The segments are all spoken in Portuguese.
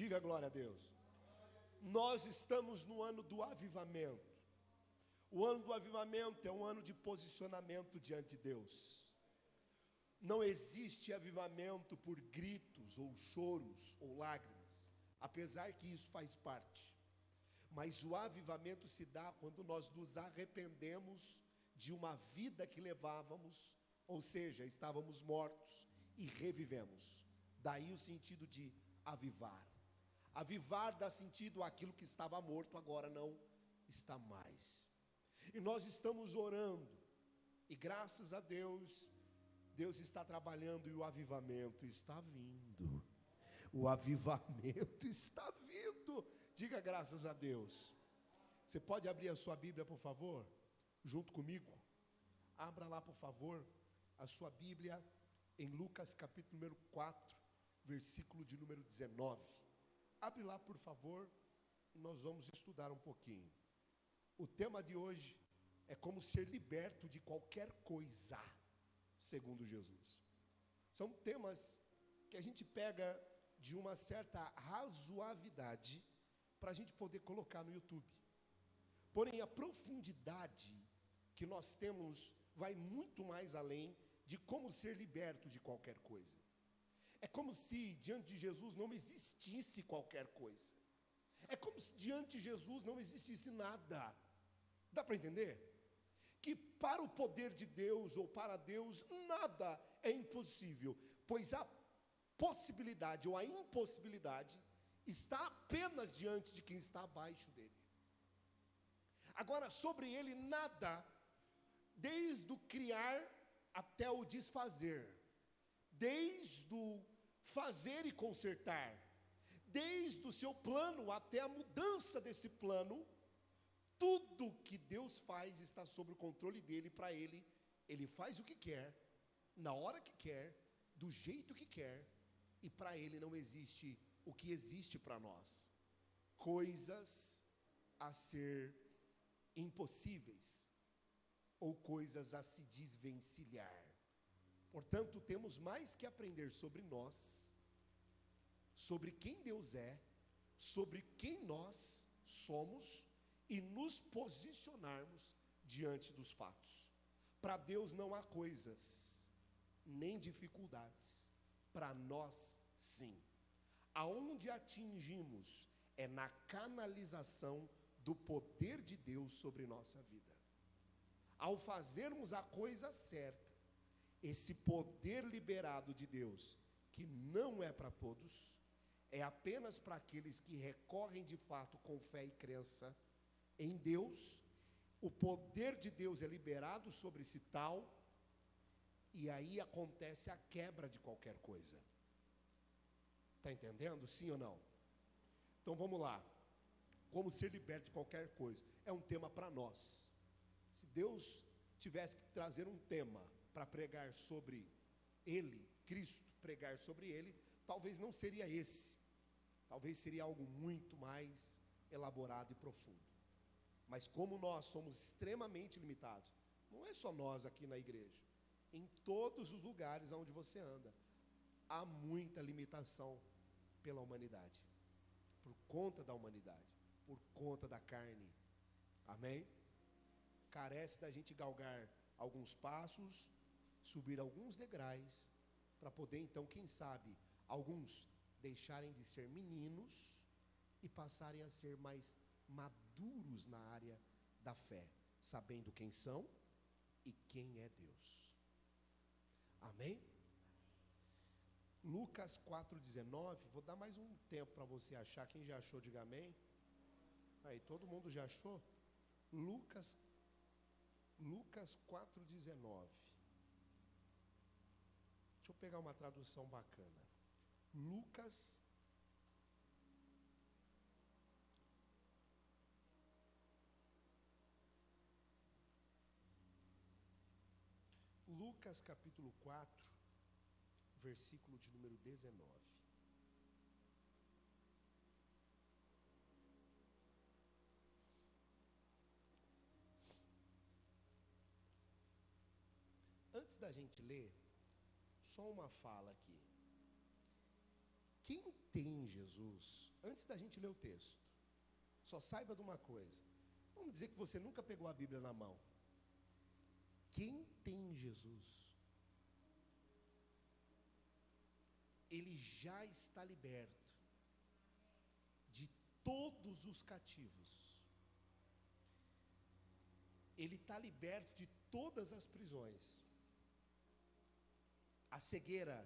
Diga glória a Deus. Nós estamos no ano do avivamento. O ano do avivamento é um ano de posicionamento diante de Deus. Não existe avivamento por gritos, ou choros, ou lágrimas, apesar que isso faz parte. Mas o avivamento se dá quando nós nos arrependemos de uma vida que levávamos, ou seja, estávamos mortos e revivemos. Daí o sentido de avivar. Avivar dá sentido àquilo que estava morto, agora não está mais. E nós estamos orando, e graças a Deus, Deus está trabalhando e o avivamento está vindo. O avivamento está vindo. Diga graças a Deus. Você pode abrir a sua Bíblia, por favor? Junto comigo. Abra lá, por favor, a sua Bíblia em Lucas capítulo número 4, versículo de número 19. Abre lá, por favor, e nós vamos estudar um pouquinho. O tema de hoje é como ser liberto de qualquer coisa, segundo Jesus. São temas que a gente pega de uma certa razoabilidade para a gente poder colocar no YouTube. Porém, a profundidade que nós temos vai muito mais além de como ser liberto de qualquer coisa. É como se diante de Jesus não existisse qualquer coisa. É como se diante de Jesus não existisse nada. Dá para entender? Que para o poder de Deus ou para Deus nada é impossível, pois a possibilidade ou a impossibilidade está apenas diante de quem está abaixo dele. Agora, sobre ele nada, desde o criar até o desfazer, desde o fazer e consertar, desde o seu plano até a mudança desse plano, tudo que Deus faz está sob o controle dele. Para ele, ele faz o que quer, na hora que quer, do jeito que quer, e para ele não existe o que existe para nós, coisas a ser impossíveis, ou coisas a se desvencilhar. Portanto, temos mais que aprender sobre nós, sobre quem Deus é, sobre quem nós somos, e nos posicionarmos diante dos fatos. Para Deus não há coisas, nem dificuldades, para nós sim. Aonde atingimos é na canalização do poder de Deus sobre nossa vida. Ao fazermos a coisa certa, esse poder liberado de Deus, que não é para todos, é apenas para aqueles que recorrem de fato com fé e crença em Deus. O poder de Deus é liberado sobre esse tal, e aí acontece a quebra de qualquer coisa. Está entendendo? Sim ou não? Então vamos lá. Como ser liberto de qualquer coisa? É um tema para nós. Se Deus tivesse que trazer um tema para pregar sobre Ele, Cristo, pregar sobre Ele, talvez não seria esse. Talvez seria algo muito mais elaborado e profundo. Mas como nós somos extremamente limitados, não é só nós aqui na igreja, em todos os lugares onde você anda, há muita limitação pela humanidade, por conta da humanidade, por conta da carne. Amém? Carece da gente galgar alguns passos, subir alguns degraus, para poder então, quem sabe, alguns deixarem de ser meninos e passarem a ser mais maduros na área da fé, sabendo quem são e quem é Deus. Amém? Lucas 4,19, vou dar mais um tempo para você achar. Quem já achou, diga amém. Aí, todo mundo já achou? Lucas 4,19. Deixa eu pegar uma tradução bacana. Lucas capítulo 4, versículo de número 19. Antes da gente ler, só uma fala aqui. Quem tem Jesus, antes da gente ler o texto, só saiba de uma coisa. Vamos dizer que você nunca pegou a Bíblia na mão. Quem tem Jesus, ele já está liberto de todos os cativos. Ele está liberto de todas as prisões. A cegueira,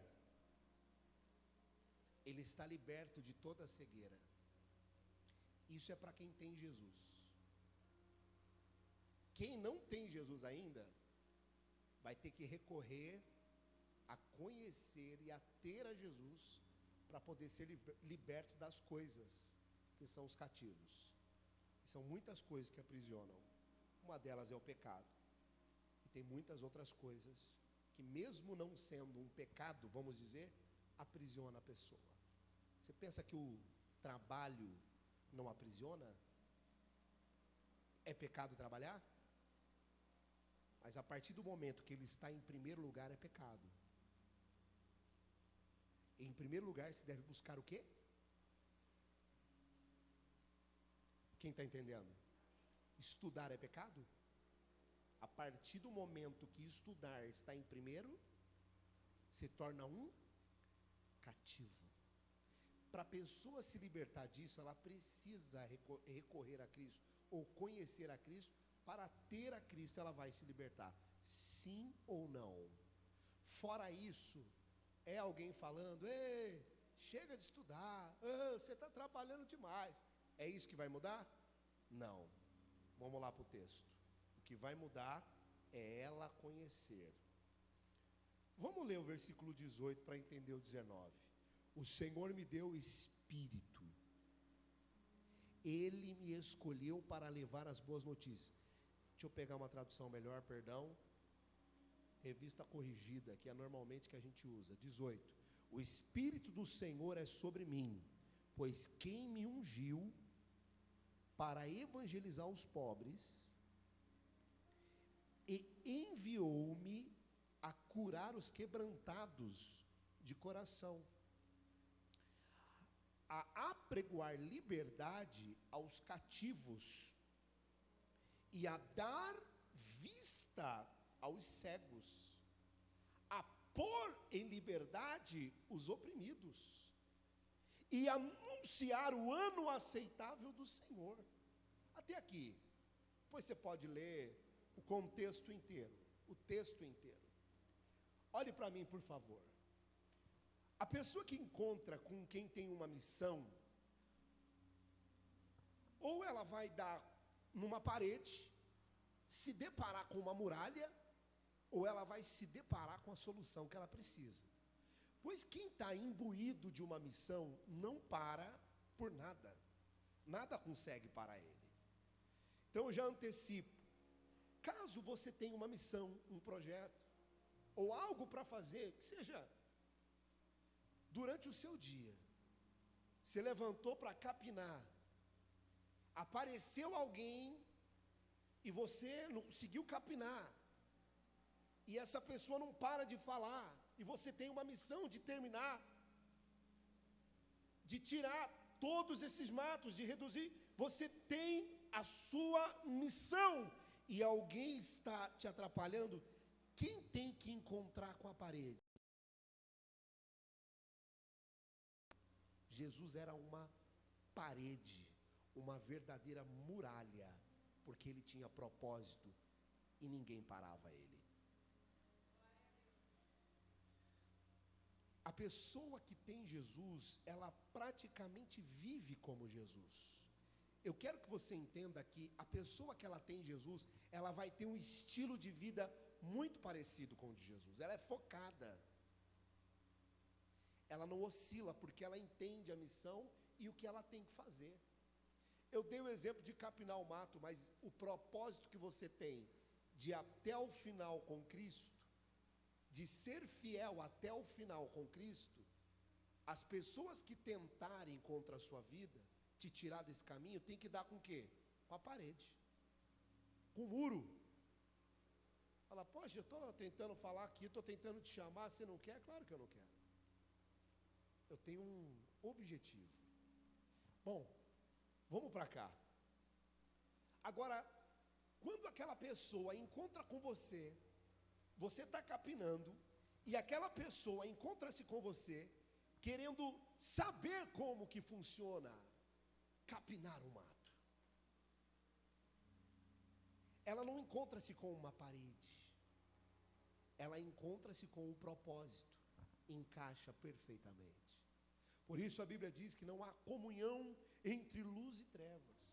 ele está liberto de toda a cegueira. Isso é para quem tem Jesus. Quem não tem Jesus ainda, vai ter que recorrer a conhecer e a ter a Jesus, para poder ser liberto das coisas que são os cativos. E são muitas coisas que aprisionam. Uma delas é o pecado. E tem muitas outras coisas que, mesmo não sendo um pecado, vamos dizer, aprisiona a pessoa. Você pensa que o trabalho não aprisiona? É pecado trabalhar? Mas a partir do momento que ele está em primeiro lugar, é pecado. Em primeiro lugar, se deve buscar o quê? Quem está entendendo? Estudar é pecado? A partir do momento que estudar está em primeiro, se torna um cativo. Para a pessoa se libertar disso, ela precisa recorrer a Cristo, ou conhecer a Cristo. Para ter a Cristo, ela vai se libertar. Sim ou não? Fora isso, é alguém falando: ei, chega de estudar, você está trabalhando demais. É isso que vai mudar? Não. Vamos lá para o texto. O que vai mudar é ela conhecer. Vamos ler o versículo 18 para entender o 19. O Senhor me deu o Espírito. Ele me escolheu para levar as boas notícias. Deixa eu pegar uma tradução melhor, perdão. Revista corrigida, que é normalmente que a gente usa. 18. O Espírito do Senhor é sobre mim, pois quem me ungiu para evangelizar os pobres e enviou-me a curar os quebrantados de coração, a apregoar liberdade aos cativos e a dar vista aos cegos, a pôr em liberdade os oprimidos e anunciar o ano aceitável do Senhor. Até aqui. Depois você pode ler o contexto inteiro, o texto inteiro. Olhe para mim, por favor. A pessoa que encontra com quem tem uma missão, ou ela vai dar numa parede, se deparar com uma muralha, ou ela vai se deparar com a solução que ela precisa. Pois quem está imbuído de uma missão não para por nada. Nada consegue parar ele. Então eu já antecipo. Caso você tenha uma missão, um projeto, ou algo para fazer, que seja durante o seu dia, você levantou para capinar, apareceu alguém e você não conseguiu capinar, e essa pessoa não para de falar, e você tem uma missão de terminar, de tirar todos esses matos, de reduzir, você tem a sua missão, e alguém está te atrapalhando, quem tem que encontrar com a parede? Jesus era uma parede, uma verdadeira muralha, porque ele tinha propósito e ninguém parava ele. A pessoa que tem Jesus, ela praticamente vive como Jesus. Eu quero que você entenda que a pessoa que ela tem Jesus, ela vai ter um estilo de vida muito parecido com o de Jesus. Ela é focada. Ela não oscila, porque ela entende a missão e o que ela tem que fazer. Eu dei o exemplo de capinar o mato, mas o propósito que você tem de ir até o final com Cristo, de ser fiel até o final com Cristo, as pessoas que tentarem contra a sua vida, te tirar desse caminho, tem que dar com o quê? Com a parede, com o muro. Fala, poxa, eu estou tentando falar aqui, estou tentando te chamar, você não quer? Claro que eu não quero. Eu tenho objetivo. Bom, vamos para cá. Agora, quando aquela pessoa encontra com você, você está capinando, e aquela pessoa encontra-se com você, querendo saber como que funciona capinar o mato. Ela não encontra-se com uma parede, ela encontra-se com um propósito, encaixa perfeitamente. Por isso a Bíblia diz que não há comunhão entre luz e trevas.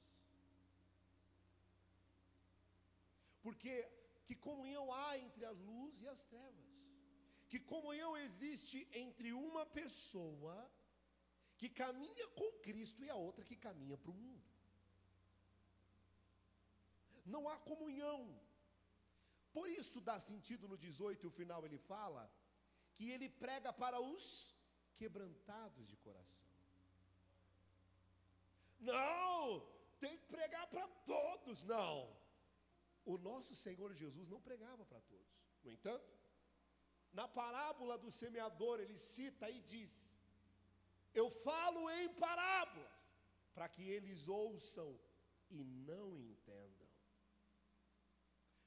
Porque que comunhão há entre a luz e as trevas? Que comunhão existe entre uma pessoa que caminha com Cristo e a outra que caminha para o mundo? Não há comunhão. Por isso dá sentido no 18, o final ele fala que ele prega para os quebrantados de coração. Não, tem que pregar para todos. Não, o nosso Senhor Jesus não pregava para todos. No entanto, na parábola do semeador ele cita e diz: eu falo em parábolas, para que eles ouçam e não entendam.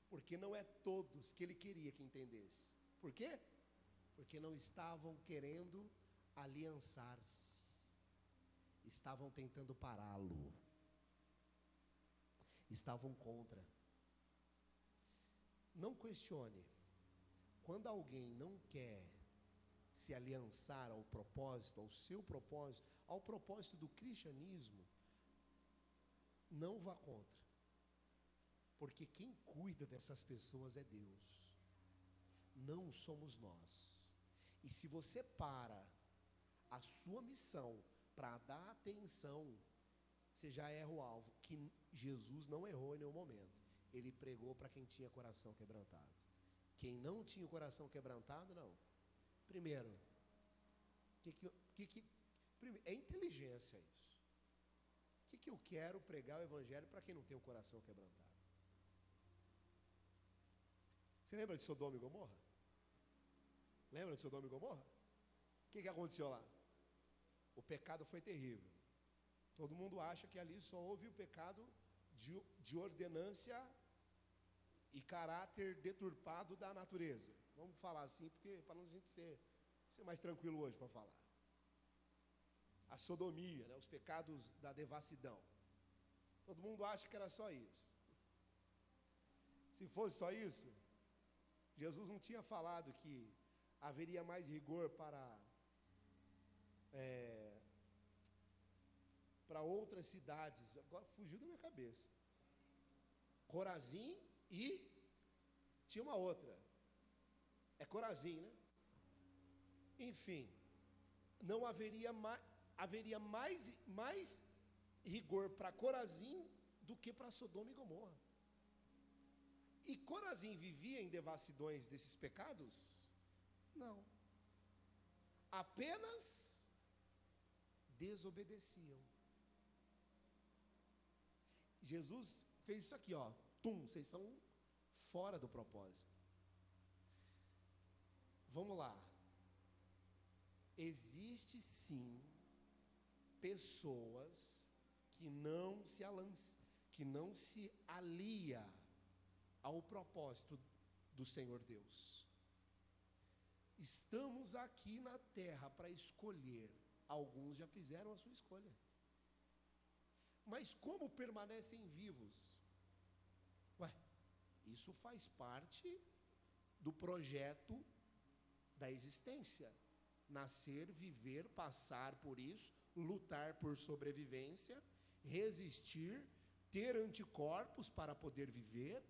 Porque não é todos que ele queria que entendesse. Por quê? Porque não estavam querendo aliançar-se, estavam tentando pará-lo, estavam contra. Não questione, quando alguém não quer se aliançar ao propósito, ao seu propósito, ao propósito do cristianismo, não vá contra, porque quem cuida dessas pessoas é Deus, não somos nós. E se você para a sua missão para dar atenção, você já erra o alvo, que Jesus não errou em nenhum momento. Ele pregou para quem tinha coração quebrantado. Quem não tinha o coração quebrantado, não. Primeiro, é inteligência isso. O que eu quero pregar o evangelho para quem não tem o coração quebrantado? Você lembra de Sodoma e Gomorra? Lembra de Sodoma e Gomorra? O que aconteceu lá? O pecado foi terrível. Todo mundo acha que ali só houve o pecado de ordenância e caráter deturpado da natureza. Vamos falar assim, porque para a gente ser mais tranquilo hoje para falar. A sodomia, né, os pecados da devassidão. Todo mundo acha que era só isso. Se fosse só isso, Jesus não tinha falado que haveria mais rigor para outras cidades. Agora fugiu da minha cabeça. Corazim e tinha uma outra. É Corazim, né? Enfim, não haveria mais rigor para Corazim do que para Sodoma e Gomorra. E Corazim vivia em devassidões desses pecados? Não. Apenas desobedeciam. Jesus fez isso aqui, ó. Vocês são fora do propósito. Vamos lá. Existe sim pessoas que não se alia ao propósito do Senhor Deus. Estamos aqui na terra para escolher. Alguns já fizeram a sua escolha. Mas como permanecem vivos? Isso faz parte do projeto da existência. Nascer, viver, passar por isso, lutar por sobrevivência, resistir, ter anticorpos para poder viver,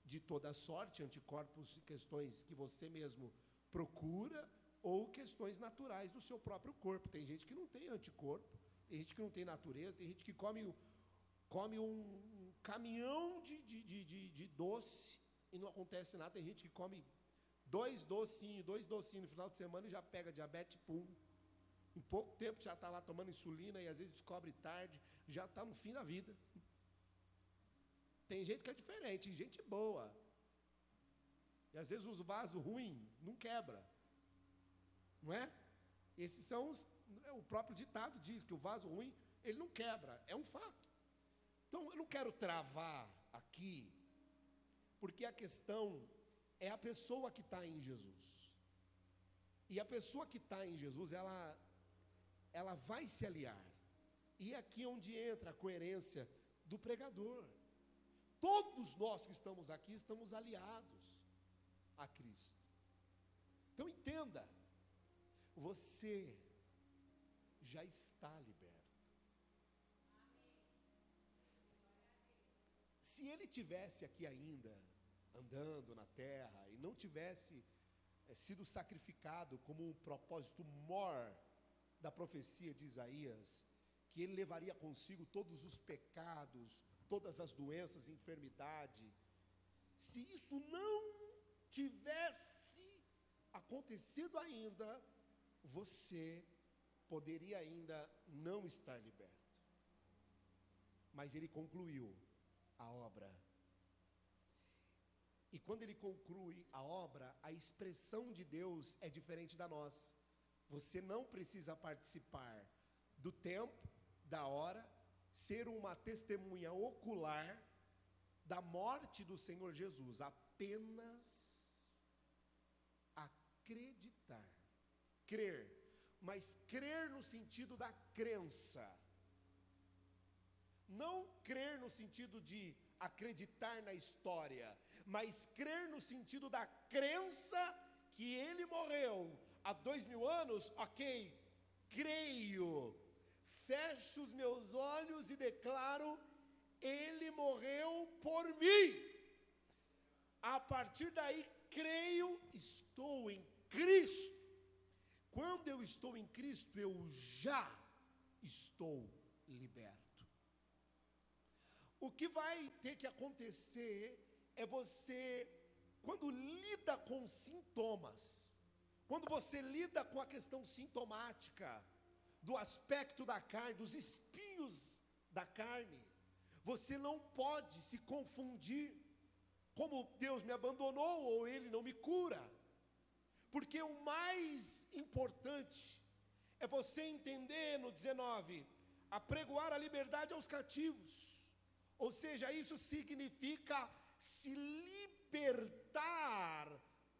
de toda sorte, anticorpos, questões que você mesmo procura, ou questões naturais do seu próprio corpo. Tem gente que não tem anticorpo, tem gente que não tem natureza, tem gente que come um caminhão de doce e não acontece nada. Tem gente que come dois docinhos no final de semana e já pega diabetes tipo 1. Em pouco tempo já está lá tomando insulina e às vezes descobre tarde, já está no fim da vida. Tem gente que é diferente, gente boa. E às vezes os vasos ruins não quebra. Não é? Esses são o próprio ditado diz que o vaso ruim, ele não quebra, é um fato. Então, eu não quero travar aqui, porque a questão é a pessoa que está em Jesus. E a pessoa que está em Jesus, ela vai se aliar. E é aqui onde entra a coerência do pregador. Todos nós que estamos aqui, estamos aliados a Cristo. Então entenda, você já está liberto. Se ele tivesse aqui ainda, andando na terra, e não tivesse sido sacrificado como um propósito maior da profecia de Isaías, que ele levaria consigo todos os pecados, todas as doenças e enfermidade, se isso não tivesse acontecido ainda, você poderia ainda não estar liberto. Mas ele concluiu a obra. E quando ele conclui a obra, a expressão de Deus é diferente da nossa. Você não precisa participar do tempo, da hora, ser uma testemunha ocular da morte do Senhor Jesus, apenas acreditar, crer, mas crer no sentido da crença, não crer no sentido de acreditar na história, mas crer no sentido da crença que ele morreu há 2000 anos, ok, creio, fecho os meus olhos e declaro, ele morreu por mim, a partir daí creio, estou em Cristo. Quando eu estou em Cristo, eu já estou liberto. O que vai ter que acontecer é você, quando lida com sintomas, quando você lida com a questão sintomática, do aspecto da carne, dos espinhos da carne, você não pode se confundir, como Deus me abandonou ou Ele não me cura, porque o mais importante é você entender no 19, apregoar a liberdade aos cativos, ou seja, isso significa se libertar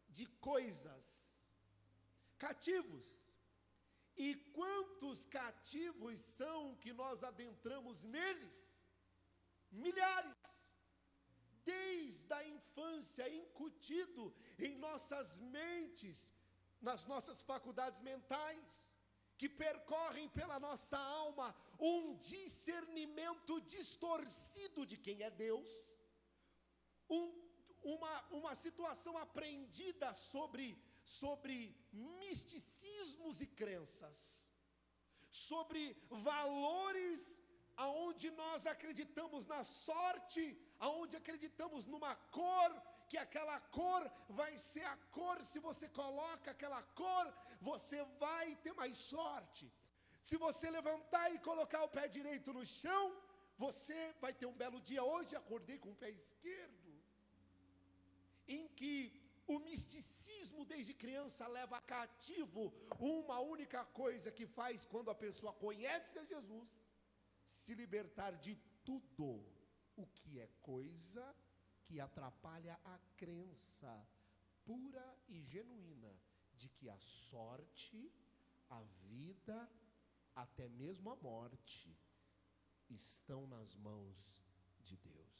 de coisas, cativos. E quantos cativos são que nós adentramos neles? Milhares. Desde a infância, incutido em nossas mentes, nas nossas faculdades mentais, que percorrem pela nossa alma um discernimento distorcido de quem é Deus, uma situação aprendida sobre misticismos e crenças, sobre valores aonde nós acreditamos na sorte, aonde acreditamos numa cor, que aquela cor vai ser a cor, se você coloca aquela cor, você vai ter mais sorte. Se você levantar e colocar o pé direito no chão, você vai ter um belo dia. Hoje acordei com o pé esquerdo, em que o misticismo desde criança leva cativo uma única coisa que faz quando a pessoa conhece a Jesus, se libertar de tudo o que é coisa que atrapalha a crença pura e genuína de que a sorte, a vida, até mesmo a morte estão nas mãos de Deus.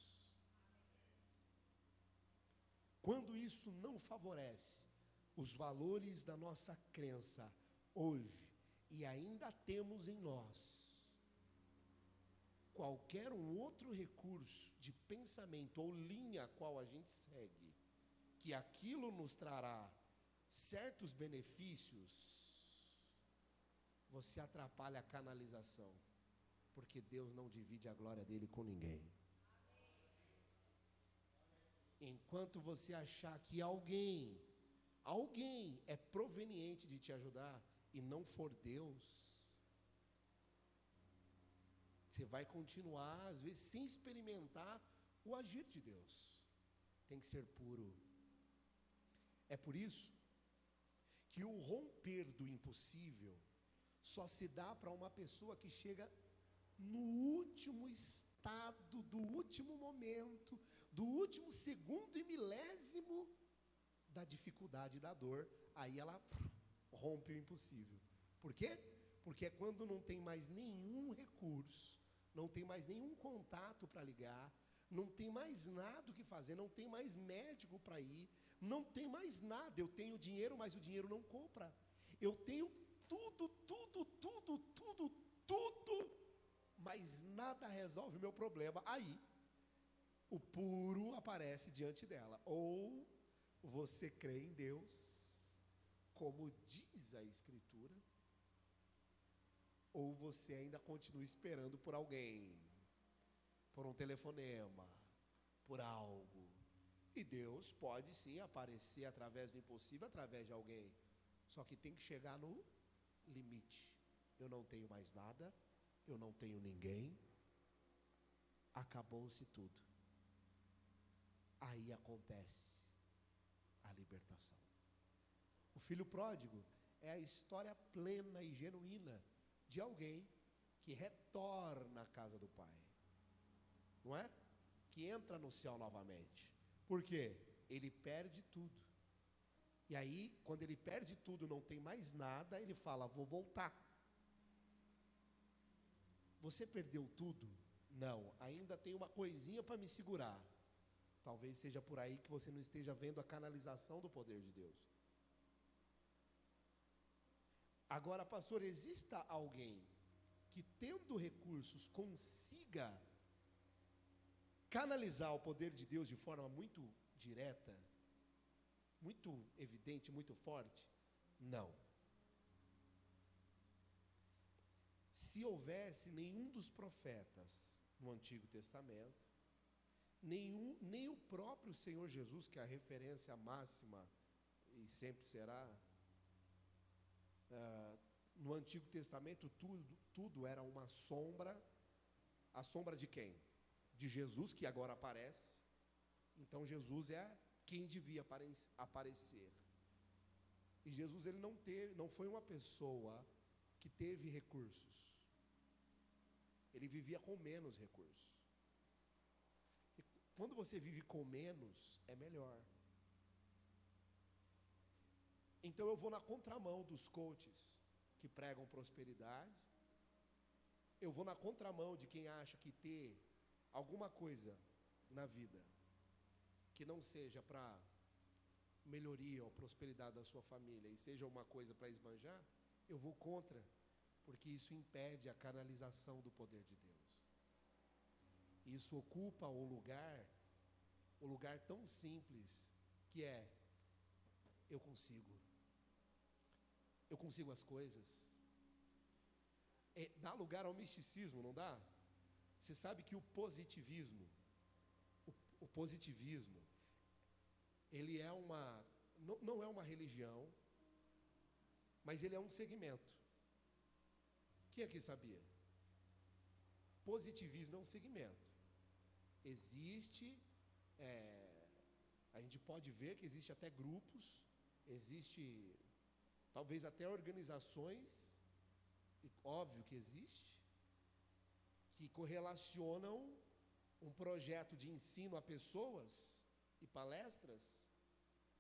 Quando isso não favorece os valores da nossa crença hoje, e ainda temos em nós qualquer um outro recurso de pensamento ou linha a qual a gente segue, que aquilo nos trará certos benefícios, você atrapalha a canalização, porque Deus não divide a glória dele com ninguém. Enquanto você achar que alguém é proveniente de te ajudar e não for Deus, você vai continuar, às vezes, sem experimentar o agir de Deus. Tem que ser puro. É por isso que o romper do impossível só se dá para uma pessoa que chega no último estado, do último momento, do último segundo e milésimo da dificuldade e da dor. Aí ela rompe o impossível. Por quê? Porque é quando não tem mais nenhum recurso, não tem mais nenhum contato para ligar, não tem mais nada o que fazer, não tem mais médico para ir, não tem mais nada. Eu tenho dinheiro, mas o dinheiro não compra. Eu tenho tudo, mas nada resolve o meu problema. Aí, o puro aparece diante dela. Ou você crê em Deus, como diz a Escritura, ou você ainda continua esperando por alguém, por um telefonema, por algo. E Deus pode sim aparecer através do impossível, através de alguém. Só que tem que chegar no limite. Eu não tenho mais nada, eu não tenho ninguém, acabou-se tudo. Aí acontece a libertação. O filho pródigo é a história plena e genuína de alguém que retorna à casa do pai, não é? Que entra no céu novamente. Por quê? Ele perde tudo. E aí, quando ele perde tudo, não tem mais nada, ele fala: vou voltar. Você perdeu tudo? Não, ainda tem uma coisinha para me segurar. Talvez seja por aí que você não esteja vendo a canalização do poder de Deus. Agora, pastor, exista alguém que, tendo recursos, consiga canalizar o poder de Deus de forma muito direta, muito evidente, muito forte? Não. Se houvesse nenhum dos profetas no Antigo Testamento, nem o próprio Senhor Jesus, que é a referência máxima e sempre será, no Antigo Testamento tudo era uma sombra. A sombra de quem? De Jesus, que agora aparece. Então Jesus é quem devia aparecer. E Jesus, ele não foi uma pessoa que teve recursos. Ele vivia com menos recursos. E quando você vive com menos, é melhor. Então eu vou na contramão dos coaches que pregam prosperidade. Eu vou na contramão de quem acha que ter alguma coisa na vida que não seja para melhoria ou prosperidade da sua família e seja uma coisa para esbanjar, eu vou contra, porque isso impede a canalização do poder de Deus. Isso ocupa o lugar tão simples que é: eu consigo as coisas. Dá lugar ao misticismo, não dá? Você sabe que o positivismo, ele é não é uma religião, mas ele é um segmento. Quem aqui sabia? Positivismo é um segmento. Existe, a gente pode ver que existe até grupos, existe talvez até organizações, óbvio que existe, que correlacionam um projeto de ensino a pessoas e palestras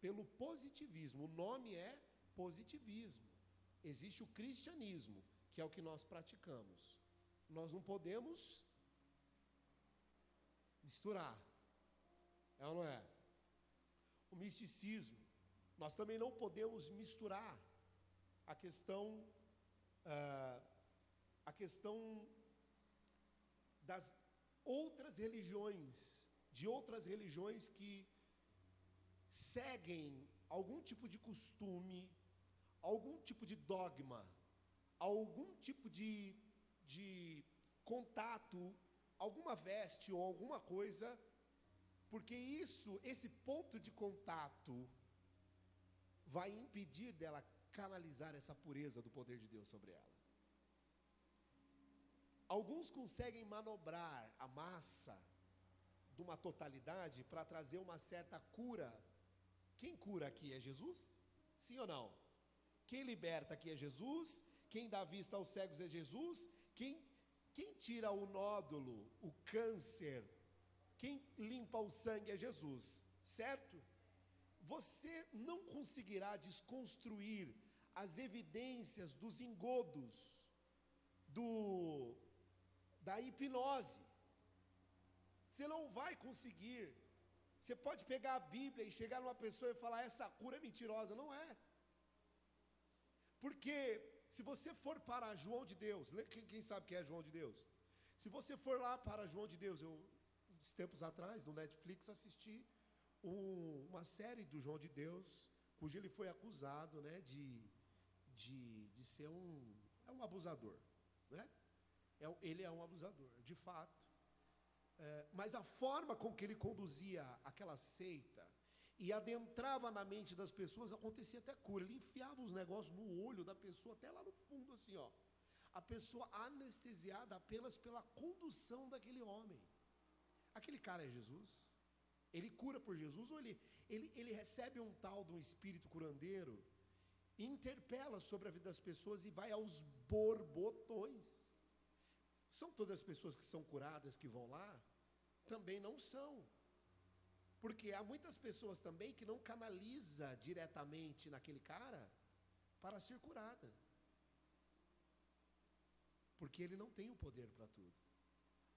pelo positivismo. O nome é positivismo. Existe o cristianismo, que é o que nós praticamos. Nós não podemos misturar, é ou não é? O misticismo, nós também não podemos misturar a questão das outras religiões, de outras religiões que seguem algum tipo de costume, algum tipo de dogma, algum tipo de contato, alguma veste ou alguma coisa, porque esse ponto de contato vai impedir dela canalizar essa pureza do poder de Deus sobre ela. Alguns conseguem manobrar a massa de uma totalidade para trazer uma certa cura. Quem cura aqui é Jesus? Sim ou não? Quem liberta aqui é Jesus? quem dá vista aos cegos é Jesus, quem tira o nódulo, o câncer, quem limpa o sangue é Jesus, certo? Você não conseguirá desconstruir as evidências dos engodos, da hipnose. Você não vai conseguir. Você pode pegar a Bíblia e chegar numa pessoa e falar: essa cura é mentirosa. Não é. Porque se você for para João de Deus, quem sabe quem é João de Deus? Se você for lá para João de Deus, uns tempos atrás, no Netflix, assisti uma série do João de Deus, cujo ele foi acusado, né, de ser um abusador, né? Ele é um abusador, de fato. Mas a forma com que ele conduzia aquela seita e adentrava na mente das pessoas, acontecia até cura. Ele enfiava os negócios no olho da pessoa, até lá no fundo, assim, ó. A pessoa anestesiada apenas pela condução daquele homem. Aquele cara é Jesus? Ele cura por Jesus? Ou ele recebe um tal de um espírito curandeiro, interpela sobre a vida das pessoas e vai aos borbotões? São todas as pessoas que são curadas que vão lá? Também não são. Porque há muitas pessoas também que não canaliza diretamente naquele cara para ser curada. Porque ele não tem o poder para tudo.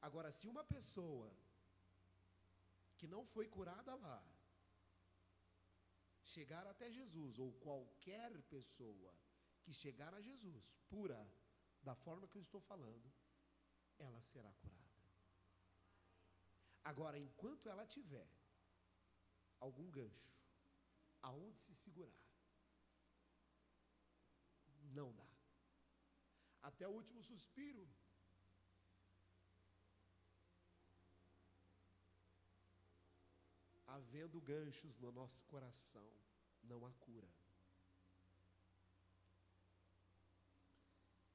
Agora, se uma pessoa que não foi curada lá chegar até Jesus, ou qualquer pessoa que chegar a Jesus pura, da forma que eu estou falando, ela será curada. Agora, enquanto ela tiver algum gancho aonde se segurar, não dá. Até o último suspiro. Havendo ganchos no nosso coração, não há cura.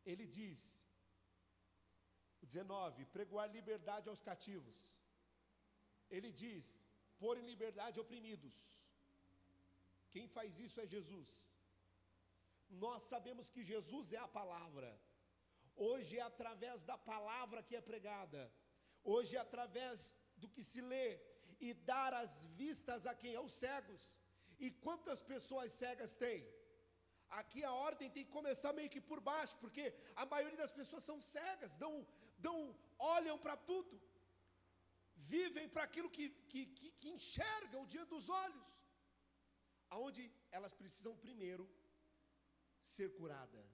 Ele diz, o 19, pregoar liberdade aos cativos. Ele diz, pôr em liberdade oprimidos. Quem faz isso é Jesus. Nós sabemos que Jesus é a palavra. Hoje é através da palavra que é pregada. Hoje é através do que se lê. E dar as vistas a quem? Aos cegos. E quantas pessoas cegas tem? Aqui a ordem tem que começar meio que por baixo, porque a maioria das pessoas são cegas, olham para tudo, vivem para aquilo que enxergam diante dos olhos, aonde elas precisam primeiro ser curadas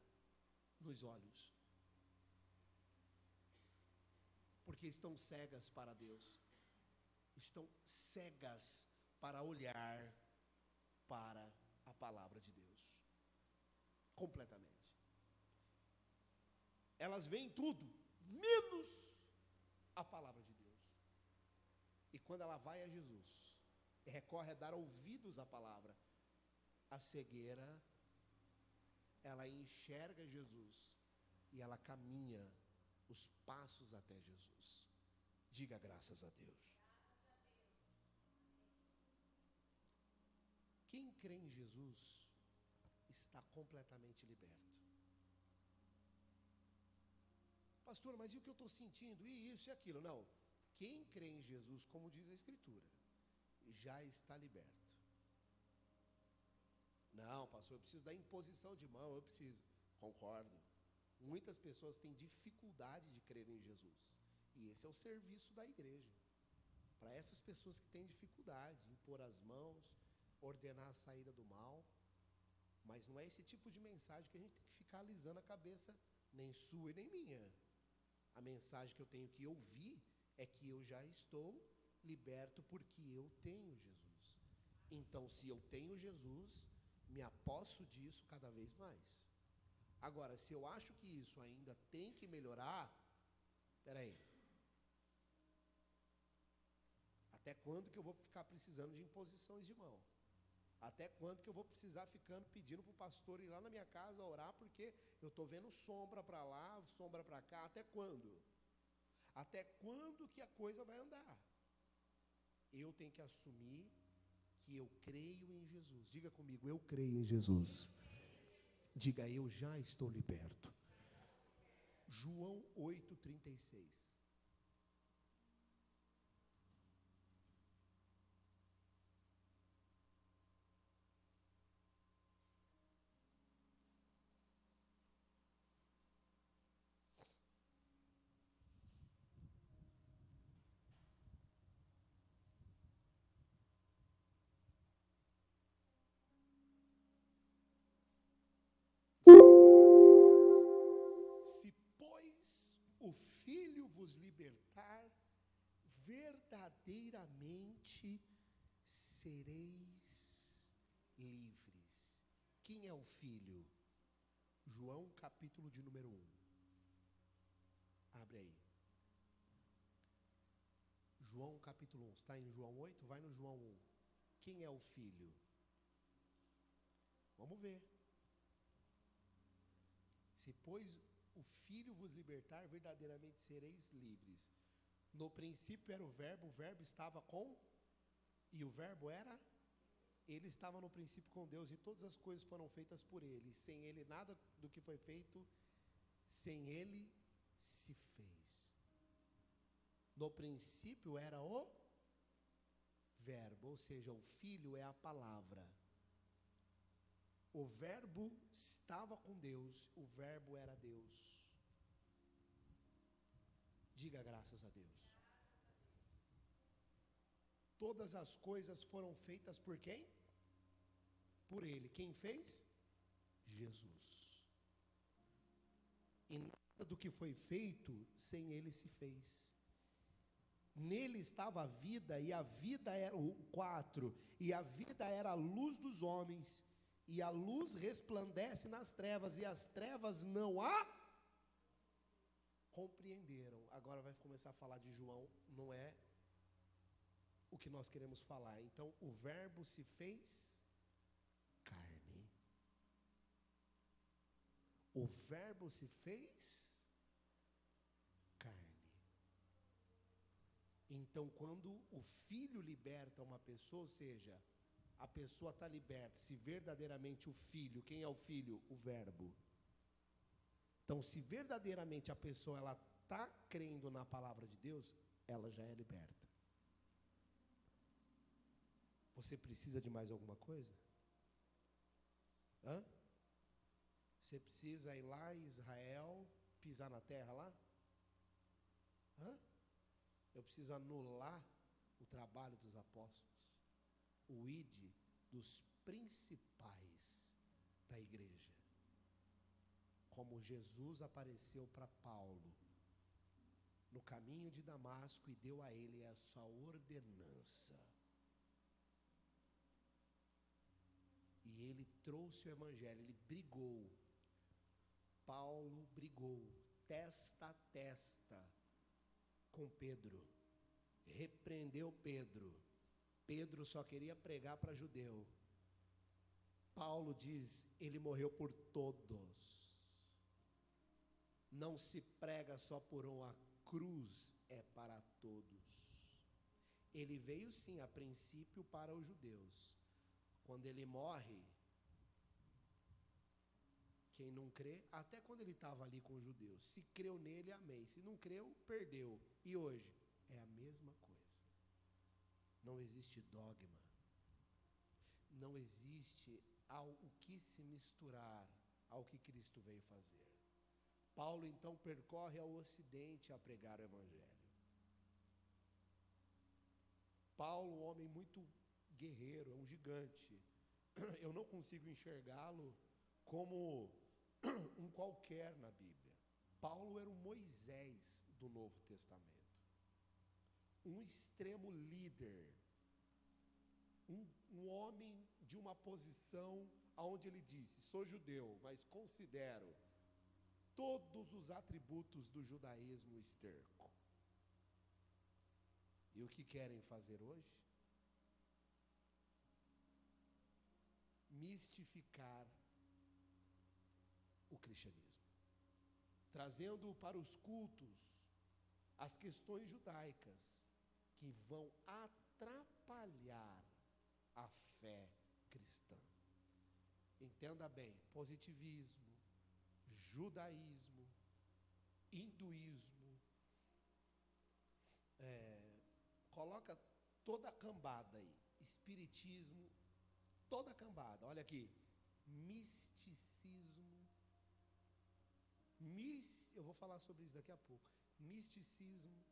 nos olhos, porque estão cegas para Deus, estão cegas para olhar para a palavra de Deus. Completamente. Elas veem tudo, menos a palavra de Deus. E quando ela vai a Jesus, recorre a dar ouvidos à palavra, a cegueira, ela enxerga Jesus e ela caminha os passos até Jesus. Diga graças a Deus. Quem crê em Jesus está completamente liberto. Pastor, mas e o que eu estou sentindo? E isso e aquilo? Não. Quem crê em Jesus, como diz a Escritura, já está liberto. Não, pastor, eu preciso da imposição de mão, eu preciso. Concordo. Muitas pessoas têm dificuldade de crer em Jesus. E esse é o serviço da igreja. Para essas pessoas que têm dificuldade, impor as mãos, ordenar a saída do mal. Mas não é esse tipo de mensagem que a gente tem que ficar alisando a cabeça, nem sua e nem minha. A mensagem que eu tenho que ouvir é que eu já estou liberto porque eu tenho Jesus. Então, se eu tenho Jesus, me aposso disso cada vez mais. Agora, se eu acho que isso ainda tem que melhorar, peraí. Até quando que eu vou ficar precisando de imposições de mão? Até quando que eu vou precisar ficando pedindo para o pastor ir lá na minha casa orar, porque eu estou vendo sombra para lá, sombra para cá? Até quando? Até quando que a coisa vai andar? Eu tenho que assumir que eu creio em Jesus. Diga comigo, eu creio em Jesus. Diga, eu já estou liberto. João 8,36. Se, pois, o Filho vos libertar, verdadeiramente sereis livres. Quem é o Filho? João capítulo de número 1. Abre aí. João capítulo 1. Está em João 8? Vai no João 1. Quem é o Filho? Vamos ver. Se, pois, o Filho vos libertar, verdadeiramente sereis livres. No princípio era o Verbo estava com, e o Verbo era, ele estava no princípio com Deus, e todas as coisas foram feitas por ele, e sem ele nada do que foi feito, sem ele se fez. No princípio era o Verbo, ou seja, o Filho é a palavra. O Verbo estava com Deus, o Verbo era Deus. Diga graças a Deus. Todas as coisas foram feitas por quem? Por Ele. Quem fez? Jesus. E nada do que foi feito sem Ele se fez. Nele estava a vida, e a vida era o 4, e a vida era a luz dos homens, e a luz resplandece nas trevas, e as trevas não a compreenderam. Agora vai começar a falar de João, não é o que nós queremos falar. Então, o Verbo se fez carne. O Verbo se fez carne. Então, quando o Filho liberta uma pessoa, ou seja, a pessoa está liberta, se verdadeiramente o Filho, quem é o Filho? O Verbo. Então, se verdadeiramente a pessoa ela está crendo na palavra de Deus, ela já é liberta. Você precisa de mais alguma coisa? Hã? Você precisa ir lá em Israel, pisar na terra lá? Hã? Eu preciso anular o trabalho dos apóstolos, o ide dos principais da igreja. Como Jesus apareceu para Paulo no caminho de Damasco e deu a ele a sua ordenança. E ele trouxe o evangelho, ele brigou. Paulo brigou testa a testa com Pedro. Repreendeu Pedro. Pedro só queria pregar para judeu. Paulo diz, ele morreu por todos. Não se prega só por um, a cruz é para todos. Ele veio sim, a princípio, para os judeus. Quando ele morre, quem não crê, até quando ele estava ali com os judeus, se creu nele, amém. Se não creu, perdeu. E hoje, é a mesma coisa. Não existe dogma. Não existe o que se misturar ao que Cristo veio fazer. Paulo então percorre ao ocidente a pregar o evangelho. Paulo, um homem muito guerreiro, é um gigante. Eu não consigo enxergá-lo como um qualquer na Bíblia. Paulo era o Moisés do Novo Testamento. Um extremo líder. Um homem de uma posição onde ele disse, sou judeu, mas considero todos os atributos do judaísmo esterco. E o que querem fazer hoje? Mistificar o cristianismo, trazendo para os cultos as questões judaicas que vão atrapalhar a fé cristã. Entenda bem, positivismo, judaísmo, hinduísmo, coloca toda a cambada aí, espiritismo, toda a cambada, olha aqui, misticismo, eu vou falar sobre isso daqui a pouco, misticismo,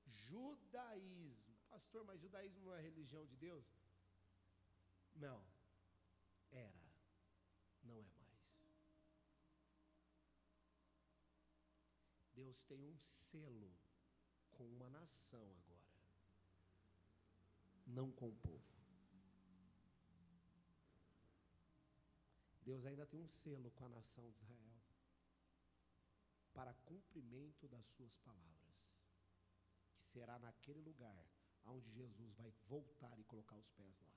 judaísmo, pastor, mas judaísmo não é religião de Deus? Não, era, não é mais. Deus tem um selo com uma nação agora, não com o povo. Deus ainda tem um selo com a nação de Israel, para cumprimento das suas palavras, que será naquele lugar onde Jesus vai voltar e colocar os pés lá.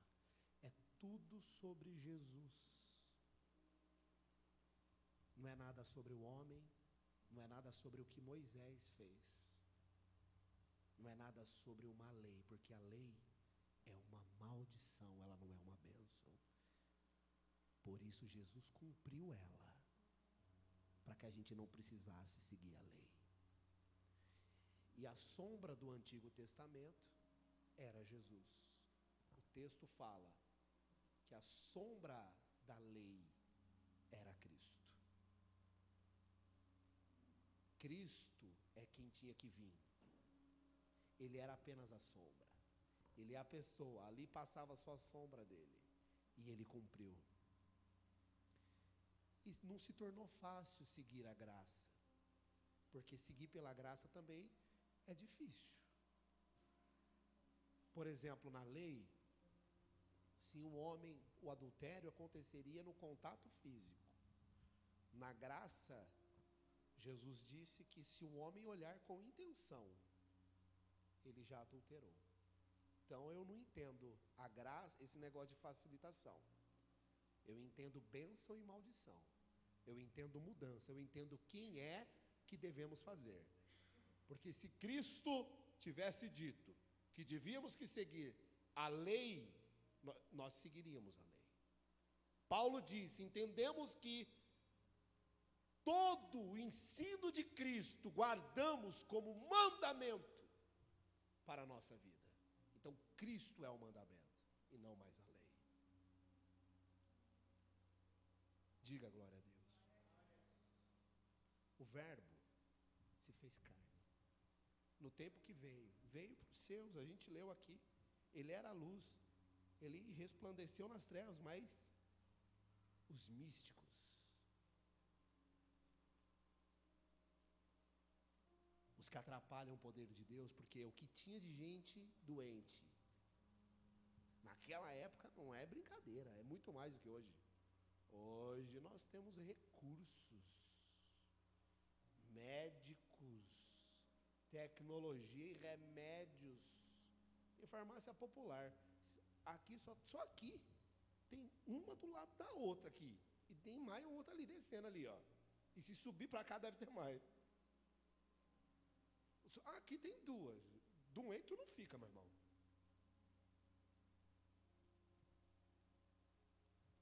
É tudo sobre Jesus, não é nada sobre o homem, não é nada sobre o que Moisés fez, não é nada sobre uma lei, porque a lei é uma maldição, ela não é uma bênção. Por isso Jesus cumpriu ela, para que a gente não precisasse seguir a lei. E a sombra do Antigo Testamento era Jesus. O texto fala que a sombra da lei era Cristo. Cristo é quem tinha que vir. Ele era apenas a sombra. Ele é a pessoa, ali passava só a sombra dele. E ele cumpriu. E não se tornou fácil seguir a graça, porque seguir pela graça também é difícil. Por exemplo, na lei, se um homem, o adultério aconteceria no contato físico. Na graça, Jesus disse que se um homem olhar com intenção, ele já adulterou. Então eu não entendo a graça, esse negócio de facilitação. Eu entendo bênção e maldição. Eu entendo mudança, eu entendo quem é que devemos fazer. Porque se Cristo tivesse dito que devíamos que seguir a lei, nós seguiríamos a lei. Paulo disse, entendemos que todo o ensino de Cristo guardamos como mandamento para a nossa vida. Então Cristo é o mandamento e não mais a lei. Diga glória a Deus. O verbo se fez carne. No tempo que veio para os seus, a gente leu aqui, ele era a luz, ele resplandeceu nas trevas, mas os místicos, os que atrapalham o poder de Deus, porque o que tinha de gente doente, naquela época não é brincadeira, é muito mais do que hoje. Hoje nós temos recursos, médicos, tecnologia e remédios. Tem farmácia popular. Aqui, só aqui, tem uma do lado da outra aqui. E tem mais outra ali descendo ali, ó. E se subir para cá deve ter mais. Aqui tem duas. Doente tu não fica, meu irmão.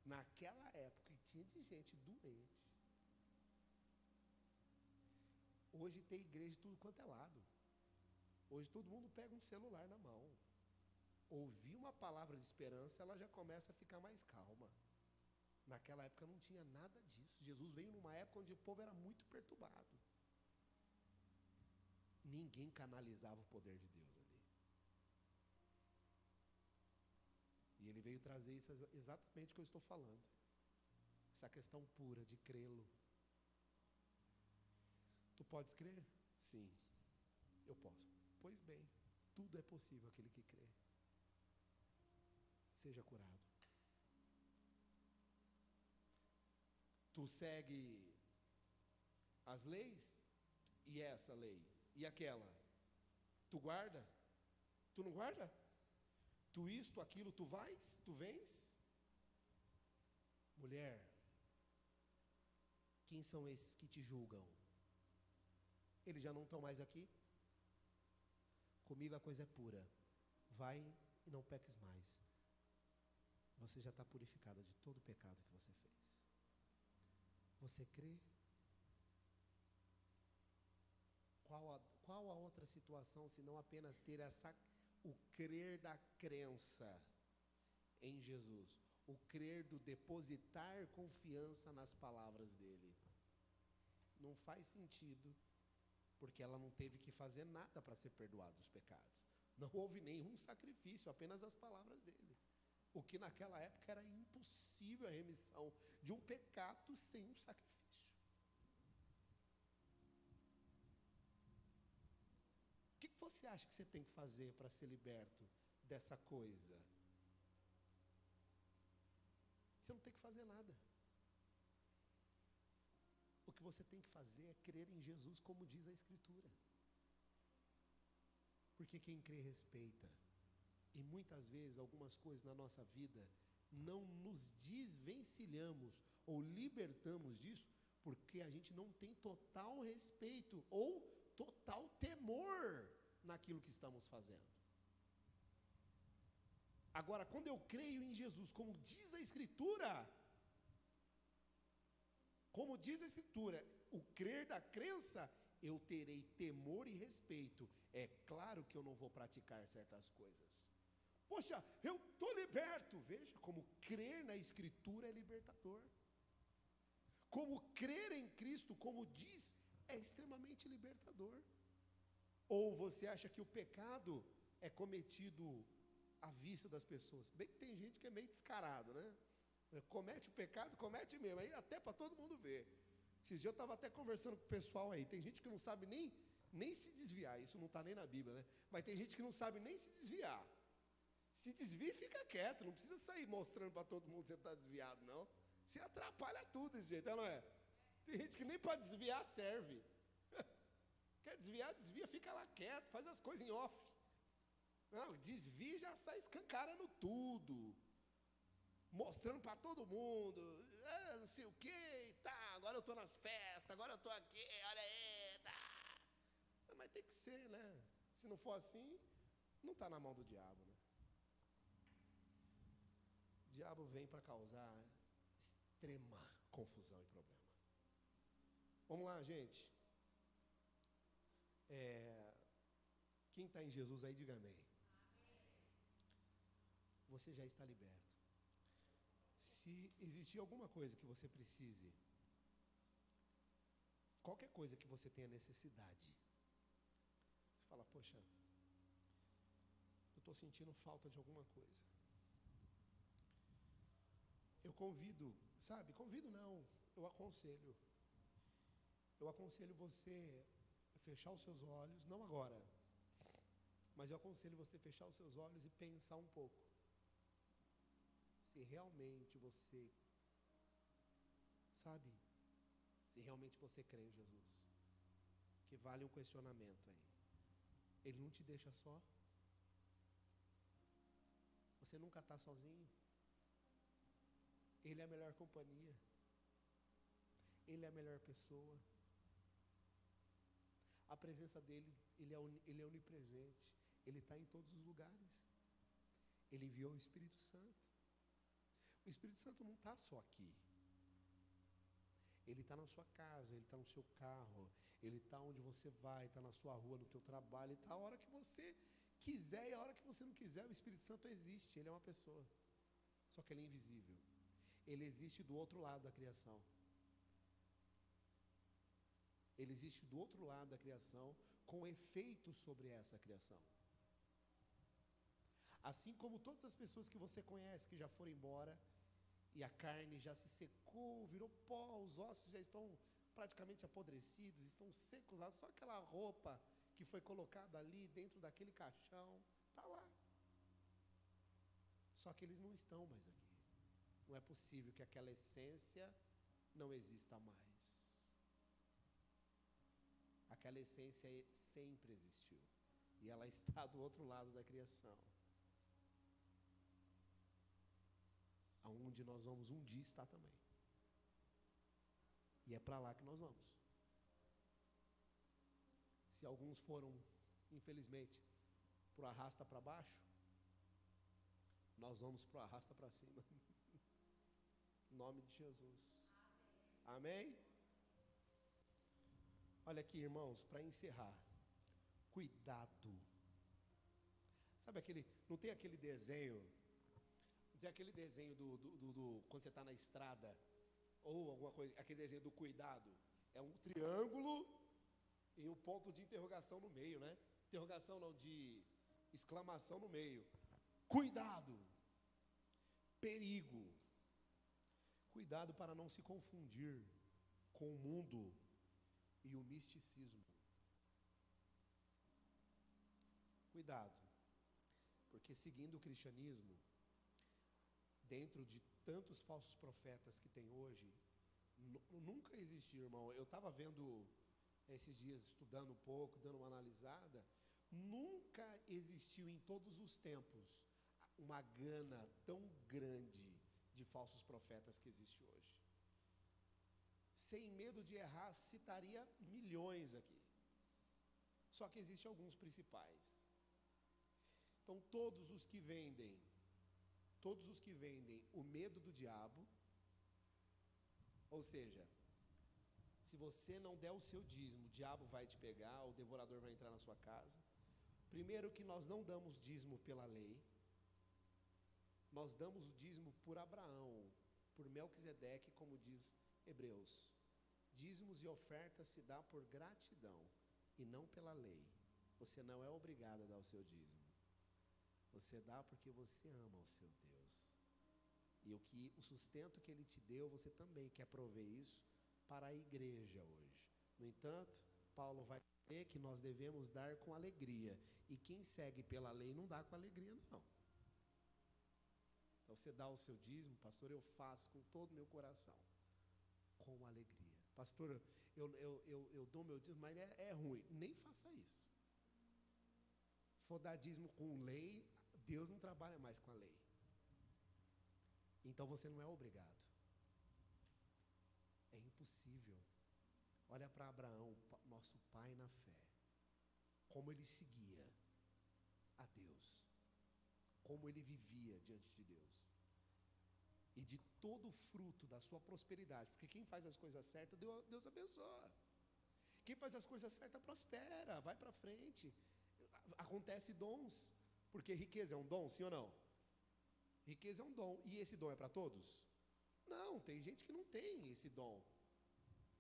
Naquela época tinha de gente doente. Hoje tem igreja de tudo quanto é lado. Hoje todo mundo pega um celular na mão. Ouvir uma palavra de esperança, ela já começa a ficar mais calma. Naquela época não tinha nada disso. Jesus veio numa época onde o povo era muito perturbado. Ninguém canalizava o poder de Deus ali. E ele veio trazer isso exatamente o que eu estou falando. Essa questão pura de crê-lo. Tu podes crer? Sim, eu posso. Pois bem, tudo é possível aquele que crê. Seja curado. Tu segue as leis? E essa lei? E aquela? Tu guarda? Tu não guarda? Tu isto, aquilo, tu vais? Tu vens? Mulher, quem são esses que te julgam? Eles já não estão mais aqui? Comigo a coisa é pura. Vai e não peques mais. você já está purificada de todo o pecado que você fez. Você crê? Qual a outra situação, se não apenas ter o crer da crença em Jesus, o crer do depositar confiança nas palavras dele? Não faz sentido, porque ela não teve que fazer nada para ser perdoada dos pecados. Não houve nenhum sacrifício, apenas as palavras dele. O que naquela época era impossível a remissão de um pecado sem um sacrifício. O que você acha que você tem que fazer para ser liberto dessa coisa? Você não tem que fazer nada. O que você tem que fazer é crer em Jesus, como diz a Escritura. Porque quem crê respeita. E muitas vezes, algumas coisas na nossa vida, não nos desvencilhamos ou libertamos disso, porque a gente não tem total respeito ou total temor naquilo que estamos fazendo. Agora, quando eu creio em Jesus, como diz a Escritura, o crer da crença, eu terei temor e respeito. É claro que eu não vou praticar certas coisas. Poxa, eu estou liberto. Veja, como crer na Escritura é libertador. Como crer em Cristo, como diz, é extremamente libertador. Ou você acha que o pecado é cometido à vista das pessoas? Bem que tem gente que é meio descarado, né? Comete o pecado, comete mesmo, aí até para todo mundo ver. Esses dias eu estava até conversando com o pessoal aí, tem gente que não sabe nem se desviar, isso não está nem na Bíblia, né? Mas tem gente que não sabe nem se desviar. Se desvia e fica quieto, não precisa sair mostrando para todo mundo que você está desviado, não. Você atrapalha tudo desse jeito, não é? Tem gente que nem para desviar serve. Quer desviar, desvia, fica lá quieto, faz as coisas em off. Não, desvia e já sai escancarando tudo. Mostrando para todo mundo, não sei o que, tá, agora eu estou nas festas, agora eu estou aqui, olha aí, tá. Mas tem que ser, né? Se não for assim, não está na mão do diabo, né? O diabo vem para causar extrema confusão e problema. Vamos lá, gente. Quem está em Jesus aí, diga amém. Você já está liberto. Se existir alguma coisa que você precise, qualquer coisa que você tenha necessidade, você fala, poxa, eu estou sentindo falta de alguma coisa. Eu convido, convido não, eu aconselho você a fechar os seus olhos, não agora, mas eu aconselho você a fechar os seus olhos e pensar um pouco. Se realmente você, se realmente você crê em Jesus, que vale um questionamento aí. Ele não te deixa só? Você nunca está sozinho? Ele é a melhor companhia. Ele é a melhor pessoa. A presença dele, ele é onipresente. Ele está em todos os lugares. Ele enviou o Espírito Santo. O Espírito Santo não está só aqui. Ele está na sua casa, ele está no seu carro, ele está onde você vai, está na sua rua, no teu trabalho, ele está a hora que você quiser e a hora que você não quiser. O Espírito Santo existe, ele é uma pessoa. Só que ele é invisível. Ele existe do outro lado da criação. Ele existe do outro lado da criação, com efeito sobre essa criação. Assim como todas as pessoas que você conhece que já foram embora, e a carne já se secou, virou pó, os ossos já estão praticamente apodrecidos, estão secos lá, só aquela roupa que foi colocada ali dentro daquele caixão, está lá. Só que eles não estão mais aqui. Não é possível que aquela essência não exista mais. Aquela essência sempre existiu, e ela está do outro lado da criação. Aonde nós vamos um dia estar também. E é para lá que nós vamos. Se alguns foram, infelizmente, por arrasta para baixo, nós vamos para o arrasta para cima. Em nome de Jesus. Amém? Olha aqui, irmãos, para encerrar. Cuidado. Sabe aquele, não tem aquele desenho, não tem aquele desenho quando você está na estrada, ou alguma coisa, aquele desenho do cuidado. É um triângulo e um ponto de interrogação no meio, né? Interrogação não, de exclamação no meio. Cuidado. Perigo. Cuidado para não se confundir com o mundo e o misticismo. Cuidado, porque seguindo o cristianismo, dentro de tantos falsos profetas que tem hoje, nunca existiu, irmão. Eu estava vendo esses dias, estudando um pouco, dando uma analisada. Nunca existiu em todos os tempos uma gana tão grande de falsos profetas que existe hoje. Sem medo de errar, citaria milhões aqui. Só que existem alguns principais. Então, todos os que vendem o medo do diabo, ou seja, se você não der o seu dízimo, o diabo vai te pegar, o devorador vai entrar na sua casa. Primeiro que nós não damos dízimo pela lei, nós damos o dízimo por Abraão, por Melquisedeque, como diz Hebreus. Dízimos e ofertas se dá por gratidão e não pela lei. Você não é obrigado a dar o seu dízimo. Você dá porque você ama o seu Deus. E o sustento que Ele te deu, você também quer prover isso para a igreja hoje. No entanto, Paulo vai dizer que nós devemos dar com alegria. E quem segue pela lei não dá com alegria, não. Então você dá o seu dízimo, pastor, eu faço com todo o meu coração. Com alegria. Pastor, eu dou meu dízimo, mas é ruim. Nem faça isso. Se for dar dízimo com lei, Deus não trabalha mais com a lei. Então você não é obrigado. É impossível. Olha para Abraão, nosso pai na fé. Como ele seguia a Deus. Como ele vivia diante de Deus. E de todo o fruto da sua prosperidade. Porque quem faz as coisas certas, Deus abençoa. Quem faz as coisas certas prospera, vai para frente. Acontece dons. Porque riqueza é um dom, sim ou não? Riqueza é um dom. E esse dom é para todos? Não, tem gente que não tem esse dom.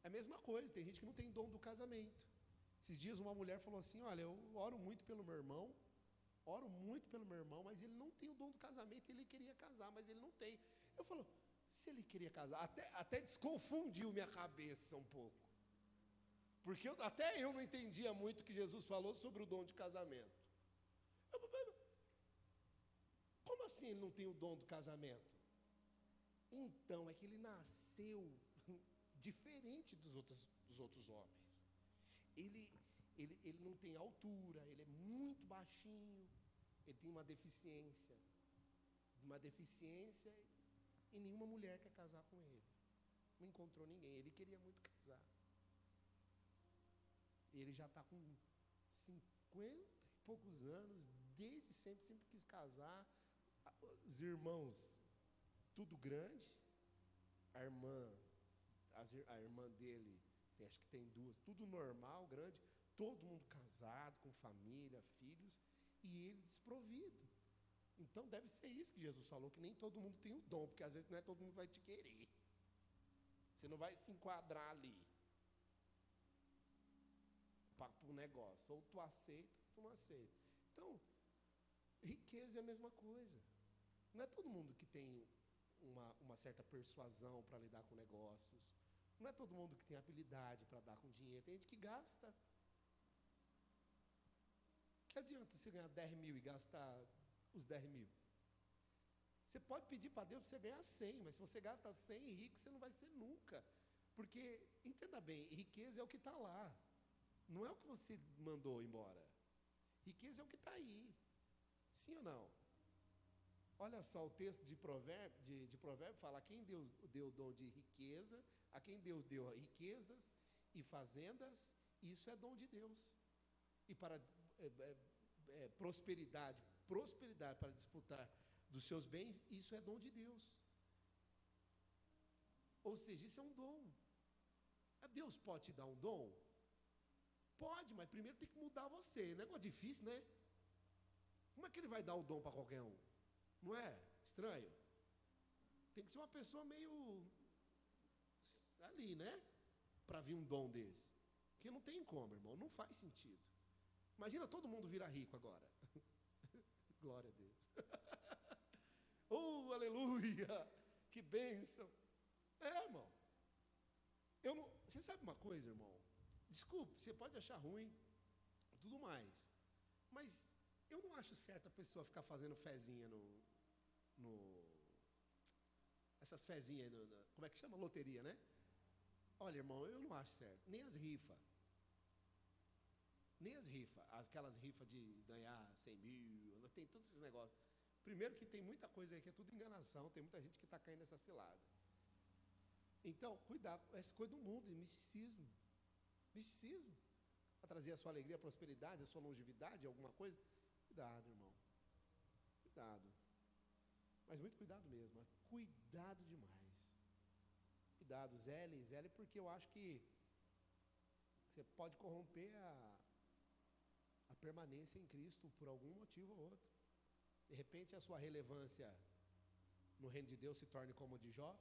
É a mesma coisa, tem gente que não tem dom do casamento. Esses dias uma mulher falou assim, olha, eu oro muito pelo meu irmão, mas ele não tem o dom do casamento, ele queria casar, mas ele não tem. Eu falo, se ele queria casar, até desconfundiu minha cabeça um pouco. Porque até eu não entendia muito o que Jesus falou sobre o dom de casamento. Como assim ele não tem o dom do casamento? Então, é que ele nasceu diferente dos outros homens. Ele não tem altura, ele é muito baixinho, ele tem uma deficiência. E nenhuma mulher quer casar com ele. Não encontrou ninguém, ele queria muito casar. Ele já está com 50 e poucos anos, desde sempre quis casar. Os irmãos, tudo grande. A irmã dele, acho que tem duas, tudo normal, grande. Todo mundo casado, com família, filhos. E ele desprovido. Então deve ser isso que Jesus falou, que nem todo mundo tem o dom, porque às vezes não é todo mundo vai te querer. Você não vai se enquadrar ali para o negócio. Ou tu aceita, ou tu não aceita. Então, riqueza é a mesma coisa. Não é todo mundo que tem uma certa persuasão para lidar com negócios. Não é todo mundo que tem habilidade para dar com dinheiro. Tem gente que gasta. Que adianta você ganhar 10 mil e gastar os 10 mil? Você pode pedir para Deus para você ganhar 100, mas se você gasta 100 rico, você não vai ser nunca. Porque, entenda bem, riqueza é o que está lá. Não é o que você mandou embora. Riqueza é o que está aí. Sim ou não? Olha só o texto de Provérbio fala, a quem Deus deu o dom de riqueza, a quem Deus deu riquezas e fazendas, isso é dom de Deus. E para prosperidade para disputar dos seus bens, isso é dom de Deus. Ou seja, isso é um dom. Deus pode te dar um dom? Pode, mas primeiro tem que mudar você. Negócio difícil, né? Como é que ele vai dar o dom para qualquer um? Não é? Estranho. Tem que ser uma pessoa meio ali, né? Para vir um dom desse. Porque não tem como, irmão. Não faz sentido. Imagina todo mundo virar rico agora. Glória a Deus. Oh, aleluia. Que bênção. Irmão. Você sabe uma coisa, irmão? Desculpe, você pode achar ruim, tudo mais. Mas eu não acho certo a pessoa ficar fazendo fezinha essas fezinhas, como é que chama? Loteria, né? Olha, irmão, eu não acho certo. Nem as rifas. Aquelas rifas de ganhar 100 mil, tem todos esses negócios. Primeiro que tem muita coisa aí que é tudo enganação, tem muita gente que está caindo nessa cilada. Então, cuidado, essa coisa do mundo, misticismo. Misticismo. Para trazer a sua alegria, a prosperidade, a sua longevidade, alguma coisa. Cuidado, irmão. Cuidado. Mas muito cuidado mesmo. Cuidado demais. Cuidado, zele, porque eu acho que você pode corromper a permanência em Cristo por algum motivo ou outro. De repente a sua relevância no reino de Deus se torne como a de Jó.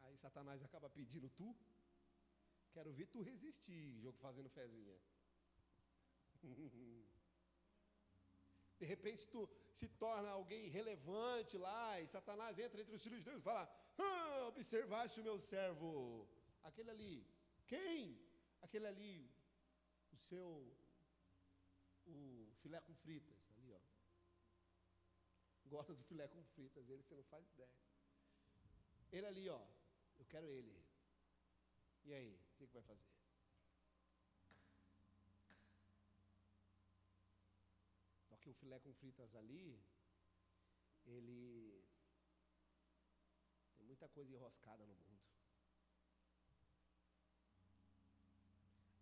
Aí Satanás acaba pedindo tu. Quero ver tu resistir, jogo fazendo fezinha. De repente tu se torna alguém relevante lá, e Satanás entra entre os filhos de Deus e fala: observaste o meu servo, aquele ali. Quem? Aquele ali, o filé com fritas, ali ó. Gosta do filé com fritas, ele você não faz ideia. Ele ali ó, eu quero ele. E aí, o que vai fazer? Só que o filé com fritas ali, ele tem muita coisa enroscada no mundo.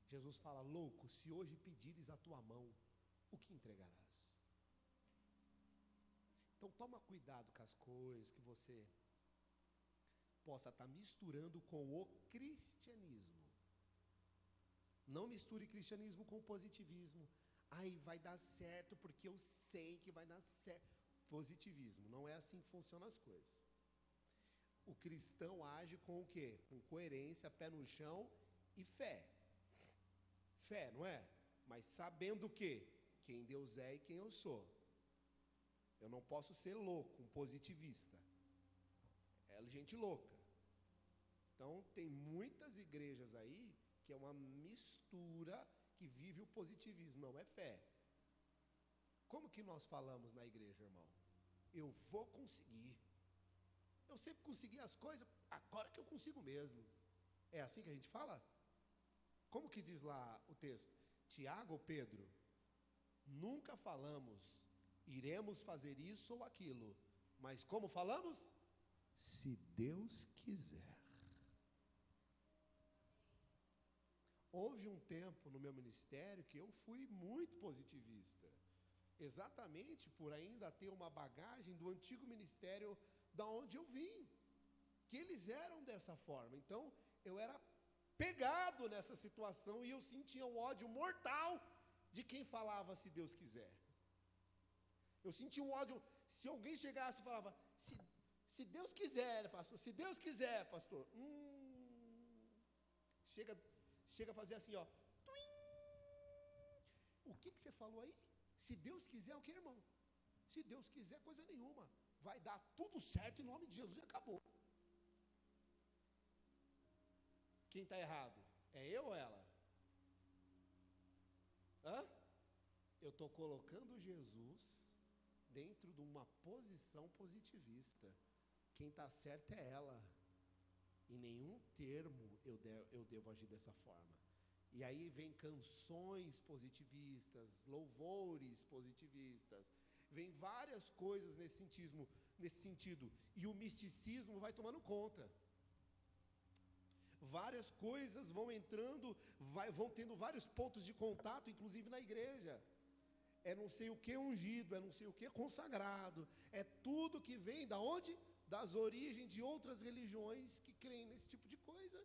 Jesus fala: louco, se hoje pedires a tua mão, o que entregarás? Então toma cuidado com as coisas que você possa estar misturando com o cristianismo. Não misture cristianismo com positivismo. Aí vai dar certo porque eu sei que vai dar certo. Positivismo, não é assim que funcionam as coisas. O cristão age com o quê? Com coerência, pé no chão e fé. Fé, não é? Mas sabendo o quê? Quem Deus é e quem eu sou. Eu não posso ser louco, um positivista. É gente louca. Então tem muitas igrejas aí que é uma mistura que vive o positivismo, não é fé. Como que nós falamos na igreja, irmão? Eu vou conseguir. Eu sempre consegui as coisas, agora que eu consigo mesmo. É assim que a gente fala? Como que diz lá o texto? Tiago ou Pedro? Nunca falamos, iremos fazer isso ou aquilo. Mas como falamos? Se Deus quiser. Houve um tempo no meu ministério que eu fui muito positivista. Exatamente por ainda ter uma bagagem do antigo ministério da onde eu vim. Que eles eram dessa forma. Então, eu era pegado nessa situação e eu sentia um ódio mortal de quem falava se Deus quiser. Eu sentia um ódio, se alguém chegasse e falava, se Deus quiser, pastor, se Deus quiser, pastor. Chega a fazer assim, ó. O que você falou aí? Se Deus quiser, o que, irmão? Se Deus quiser, coisa nenhuma. Vai dar tudo certo em nome de Jesus e acabou. Quem está errado? É eu ou ela? Eu estou colocando Jesus dentro de uma posição positivista. Quem está certo é ela. Em nenhum termo eu devo agir dessa forma. E aí vem canções positivistas, louvores positivistas, vem várias coisas nesse sentido, e o misticismo vai tomando conta. Várias coisas vão entrando, vão tendo vários pontos de contato, inclusive na igreja. é não sei o que ungido, é não sei o que consagrado, é tudo que vem da onde? Das origens de outras religiões que creem nesse tipo de coisa,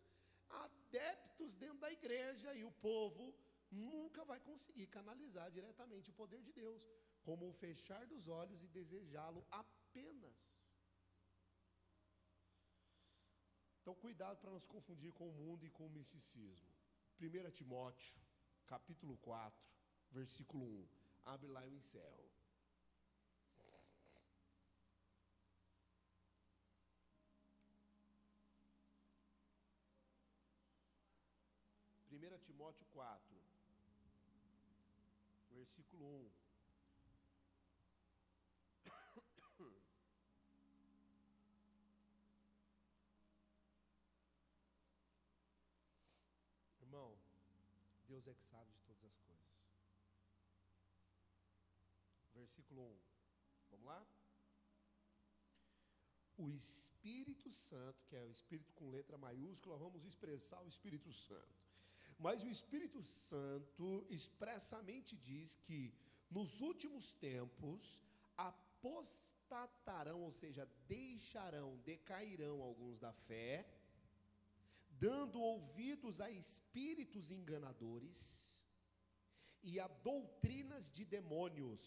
adeptos dentro da igreja, e o povo nunca vai conseguir canalizar diretamente o poder de Deus, como o fechar dos olhos e desejá-lo apenas. Então, cuidado para não se confundir com o mundo e com o misticismo. 1 Timóteo, capítulo 4, versículo 1. Abre lá e eu encerro. Primeira Timóteo 4, versículo 1. Irmão, Deus é que sabe de todas as coisas. Versículo 1. Vamos lá? O Espírito Santo, que é o Espírito com letra maiúscula, vamos expressar o Espírito Santo. Mas o Espírito Santo expressamente diz que nos últimos tempos apostatarão, ou seja, deixarão, decairão alguns da fé, dando ouvidos a espíritos enganadores e a doutrinas de demônios,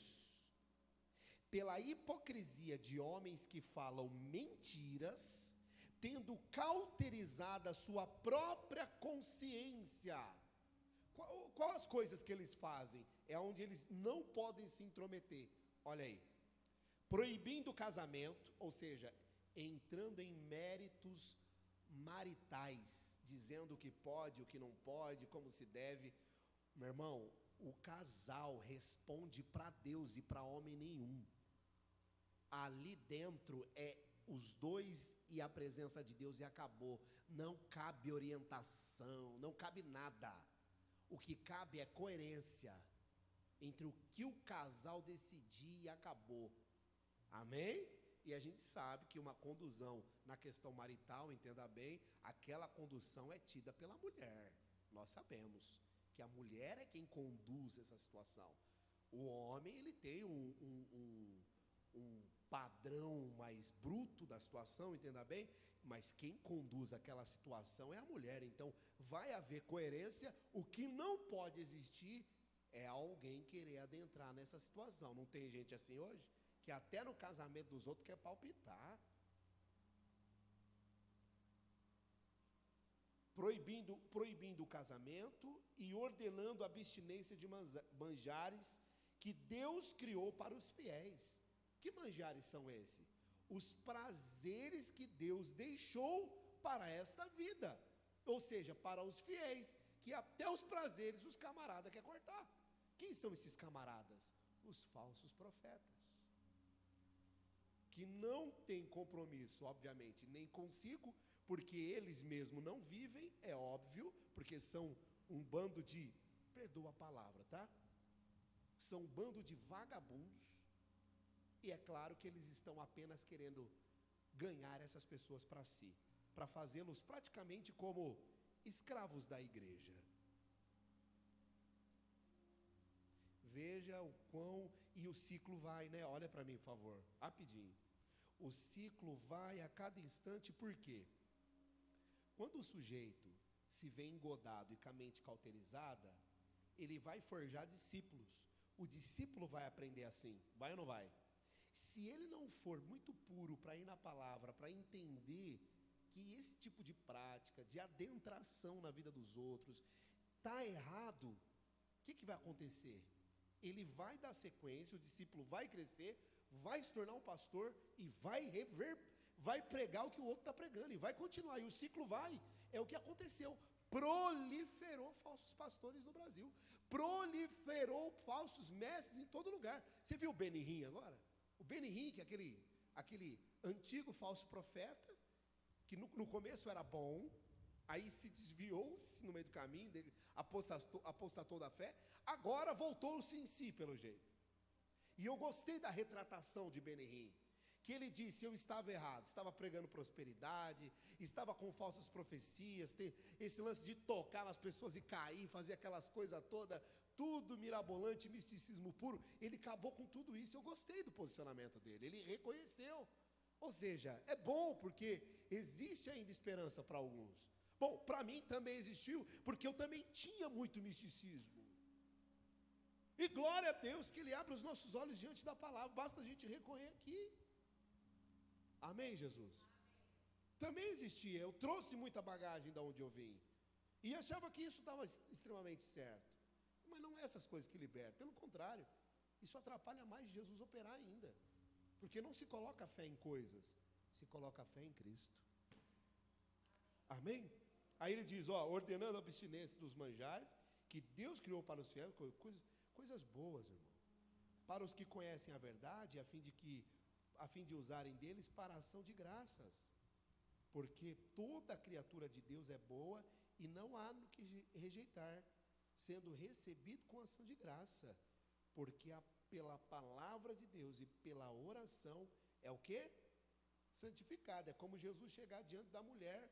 pela hipocrisia de homens que falam mentiras, tendo cauterizado a sua própria consciência. Qual as coisas que eles fazem? É onde eles não podem se intrometer. Olha aí, proibindo o casamento, ou seja, entrando em méritos maritais, dizendo o que pode, o que não pode, como se deve. Meu irmão, o casal responde para Deus e para homem nenhum. Ali dentro é os dois e a presença de Deus e acabou. Não cabe orientação, não cabe nada. O que cabe é coerência entre o que o casal decidir e acabou. Amém? E a gente sabe que uma condução na questão marital, entenda bem, aquela condução é tida pela mulher. Nós sabemos que a mulher é quem conduz essa situação. O homem, ele tem um padrão mais bruto da situação, entenda bem, mas quem conduz aquela situação é a mulher. Então, vai haver coerência. O que não pode existir é alguém querer adentrar nessa situação. Não tem gente assim hoje? Que até no casamento dos outros quer palpitar. Proibindo o casamento e ordenando a abstinência de manjares que Deus criou para os fiéis. Que manjares são esses? Os prazeres que Deus deixou para esta vida. Ou seja, para os fiéis, que até os prazeres os camaradas querem cortar. Quem são esses camaradas? Os falsos profetas, que não têm compromisso, obviamente, nem consigo, porque eles mesmos não vivem, é óbvio, porque são um bando de, perdoa a palavra, tá? São um bando de vagabundos, e é claro que eles estão apenas querendo ganhar essas pessoas para si, para fazê-los praticamente como escravos da igreja. Veja o quão, e o ciclo vai, né? Olha para mim, por favor, rapidinho. O ciclo vai a cada instante, por quê? Quando o sujeito se vê engodado e com a mente cauterizada, ele vai forjar discípulos. O discípulo vai aprender assim, vai ou não vai? Se ele não for muito puro para ir na palavra, para entender que esse tipo de prática, de adentração na vida dos outros, está errado, o que vai acontecer? Ele vai dar sequência, o discípulo vai crescer, vai se tornar um pastor e vai pregar o que o outro está pregando, e vai continuar, e o ciclo vai. É o que aconteceu. Proliferou falsos pastores no Brasil, proliferou falsos mestres em todo lugar. Você viu o Benihim agora? O Benihim, que é aquele antigo falso profeta, que no começo era bom, aí se desviou-se no meio do caminho, dele apostatou da fé, agora voltou-se em si, pelo jeito. E eu gostei da retratação de Benihim, que ele disse: eu estava errado, estava pregando prosperidade, estava com falsas profecias, esse lance de tocar nas pessoas e cair, fazer aquelas coisas todas, tudo mirabolante, misticismo puro. Ele acabou com tudo isso. Eu gostei do posicionamento dele, ele reconheceu. Ou seja, é bom, porque existe ainda esperança para alguns. Bom, para mim também existiu, porque eu também tinha muito misticismo. E glória a Deus que Ele abre os nossos olhos diante da palavra, basta a gente recorrer aqui. Amém, Jesus? Também existia, eu trouxe muita bagagem de onde eu vim, e achava que isso estava extremamente certo. Mas não é essas coisas que libertam, pelo contrário, isso atrapalha mais Jesus operar ainda. Porque não se coloca fé em coisas, se coloca fé em Cristo. Amém? Aí ele diz, ordenando a abstinência dos manjares, que Deus criou para os fiéis, coisas boas, irmão. Para os que conhecem a verdade, a fim de usarem deles para a ação de graças. Porque toda criatura de Deus é boa e não há no que rejeitar, sendo recebido com ação de graça. Porque pela palavra de Deus e pela oração é o quê? Santificado. É como Jesus chegar diante da mulher,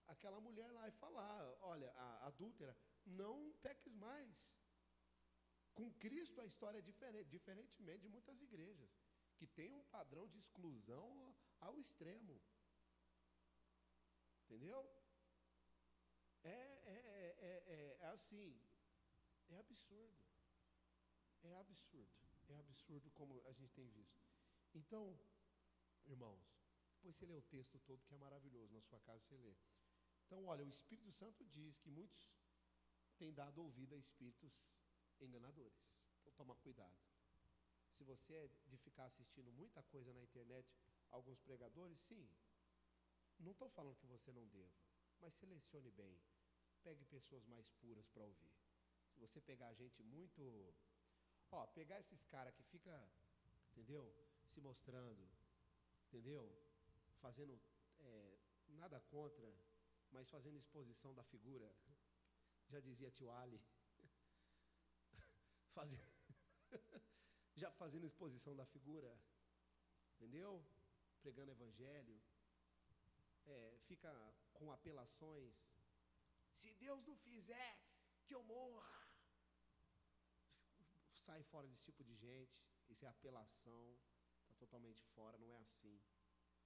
aquela mulher lá, e falar: olha, a adúltera, não peques mais. Com Cristo a história é diferente, diferentemente de muitas igrejas, que tem um padrão de exclusão ao extremo. Entendeu? É assim, é absurdo. É absurdo. É absurdo como a gente tem visto. Então, irmãos, depois você lê o texto todo, que é maravilhoso, na sua casa você lê. Então, olha, o Espírito Santo diz que muitos têm dado ouvido a espíritos enganadores. Então, toma cuidado. Se você é de ficar assistindo muita coisa na internet, alguns pregadores, sim, não estou falando que você não deva, mas selecione bem. Pegue pessoas mais puras para ouvir. Se você pegar gente muito... pegar esses caras que fica, entendeu? Se mostrando, entendeu? Fazendo, nada contra, mas fazendo exposição da figura. Já dizia tio Ali. Já fazendo exposição da figura, entendeu? Pregando evangelho. Fica com apelações. Se Deus não fizer, que eu morra. Sai fora desse tipo de gente. Isso é apelação. Está totalmente fora, não é assim.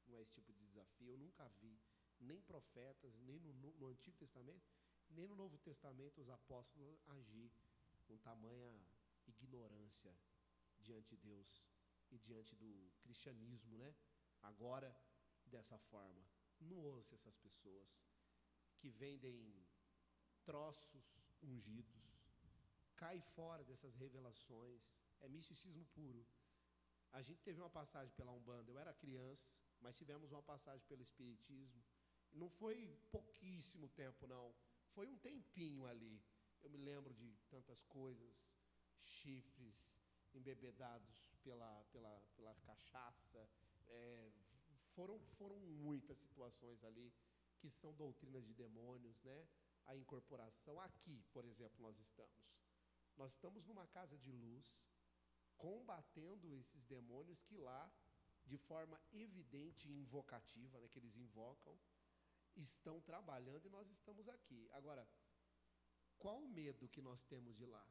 Não é esse tipo de desafio. Eu nunca vi nem profetas, nem no Antigo Testamento, nem no Novo Testamento os apóstolos agir com tamanha ignorância diante de Deus e diante do cristianismo, né? Agora, dessa forma. Não ouça essas pessoas que vendem troços ungidos. Cai fora dessas revelações. É misticismo puro. A gente teve uma passagem pela Umbanda. Eu era criança, mas tivemos uma passagem pelo Espiritismo. E não foi pouquíssimo tempo, não. Foi um tempinho ali. Eu me lembro de tantas coisas. Chifres embebedados pela cachaça. Foram muitas situações ali que são doutrinas de demônios, né? A incorporação. Aqui, por exemplo, nós estamos numa casa de luz, combatendo esses demônios que lá, de forma evidente e invocativa, né, que eles invocam, estão trabalhando, e nós estamos aqui. Agora, qual o medo que nós temos de lá?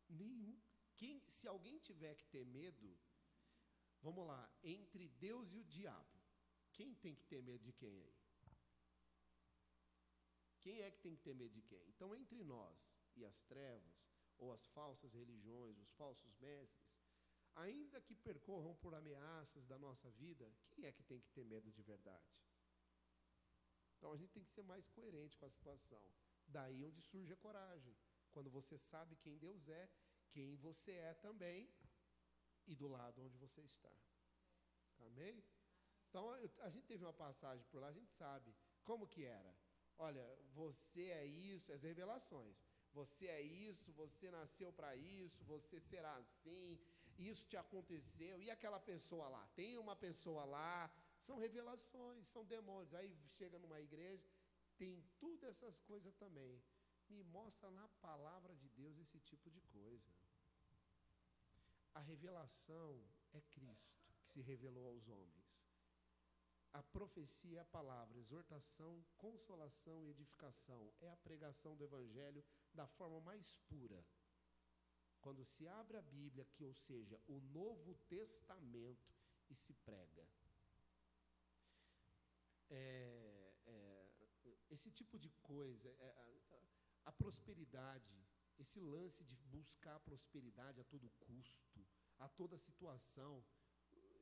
Nenhum. Se alguém tiver que ter medo, vamos lá, entre Deus e o diabo, quem tem que ter medo de quem aí? Quem é que tem que ter medo de quem? Então, entre nós e as trevas, ou as falsas religiões, os falsos mestres, ainda que percorram por ameaças da nossa vida, quem é que tem que ter medo de verdade? Então, a gente tem que ser mais coerente com a situação. Daí onde surge a coragem. Quando você sabe quem Deus é, quem você é também, e do lado onde você está. Amém? Então, a gente teve uma passagem por lá, a gente sabe como que era. Olha, você é isso, as revelações. Você é isso, você nasceu para isso, você será assim, isso te aconteceu. E aquela pessoa lá? Tem uma pessoa lá. São revelações, são demônios. Aí chega numa igreja, tem tudo essas coisas também. Me mostra na palavra de Deus esse tipo de coisa. A revelação é Cristo. que se revelou aos homens. A profecia é a palavra, exortação, consolação e edificação. É a pregação do Evangelho da forma mais pura. Quando se abre a Bíblia, que, ou seja, o Novo Testamento, e se prega. Esse tipo de coisa, a prosperidade, esse lance de buscar a prosperidade a todo custo, a toda situação,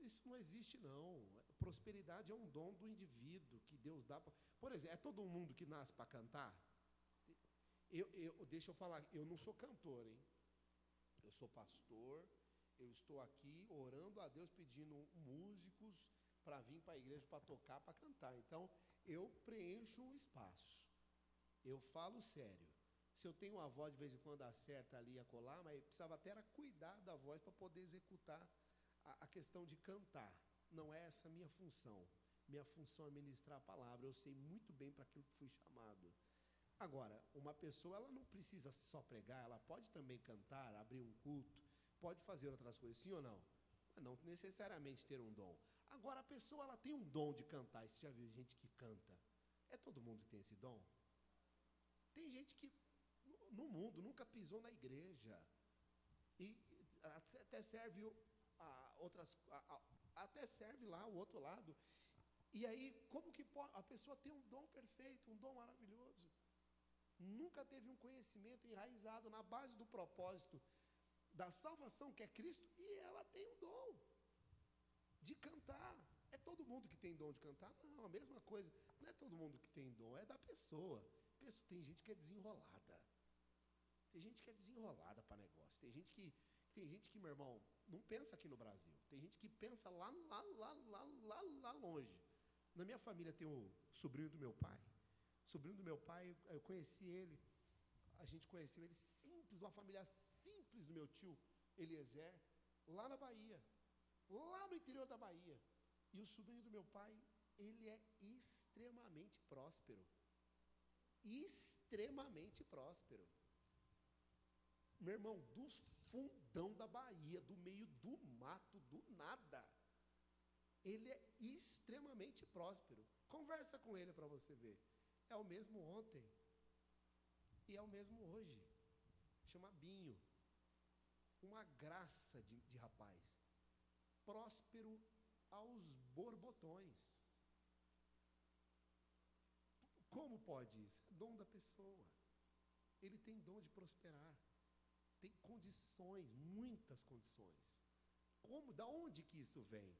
isso não existe não. Prosperidade é um dom do indivíduo que Deus dá. Por exemplo, é todo mundo que nasce para cantar? Deixa eu falar, eu não sou cantor, hein? Eu sou pastor, eu estou aqui orando a Deus, pedindo músicos para vir para a igreja para tocar, para cantar. Então, eu preencho um espaço. Eu falo sério. Se eu tenho uma voz de vez em quando acerta ali a colar, mas precisava até era cuidar da voz para poder executar a questão de cantar. Não é essa a minha função. Minha função é ministrar a palavra. Eu sei muito bem para aquilo que fui chamado. Agora, uma pessoa, ela não precisa só pregar, ela pode também cantar, abrir um culto, pode fazer outras coisas, sim ou não? Mas não necessariamente ter um dom. Agora, a pessoa, ela tem um dom de cantar. E você já viu gente que canta? É todo mundo que tem esse dom? Tem gente que no mundo nunca pisou na igreja e até serve até serve lá o outro lado. E aí, como que a pessoa tem um dom perfeito, um dom maravilhoso? Nunca teve um conhecimento enraizado na base do propósito da salvação, que é Cristo, e ela tem um dom de cantar. É todo mundo que tem dom de cantar? Não, a mesma coisa. Não é todo mundo que tem dom, é da pessoa. Tem gente que é desenrolada. Tem gente que é desenrolada para negócio. Tem gente que, meu irmão, não pensa aqui no Brasil. Tem gente que pensa lá longe. Na minha família tem o sobrinho do meu pai. O sobrinho do meu pai, eu conheci ele. A gente conheceu ele simples, de uma família simples do meu tio Eliezer, lá na Bahia. Lá no interior da Bahia. E o sobrinho do meu pai, ele é extremamente próspero. Extremamente próspero. Meu irmão, dos fundão da Bahia, do meio do mato, do nada. Ele é extremamente próspero. Conversa com ele para você ver. É o mesmo ontem. E é o mesmo hoje. Chama Binho. Uma graça de rapaz. Próspero aos borbotões. Como pode isso? É dom da pessoa. Ele tem dom de prosperar. Tem condições, muitas condições. Como? Da onde que isso vem?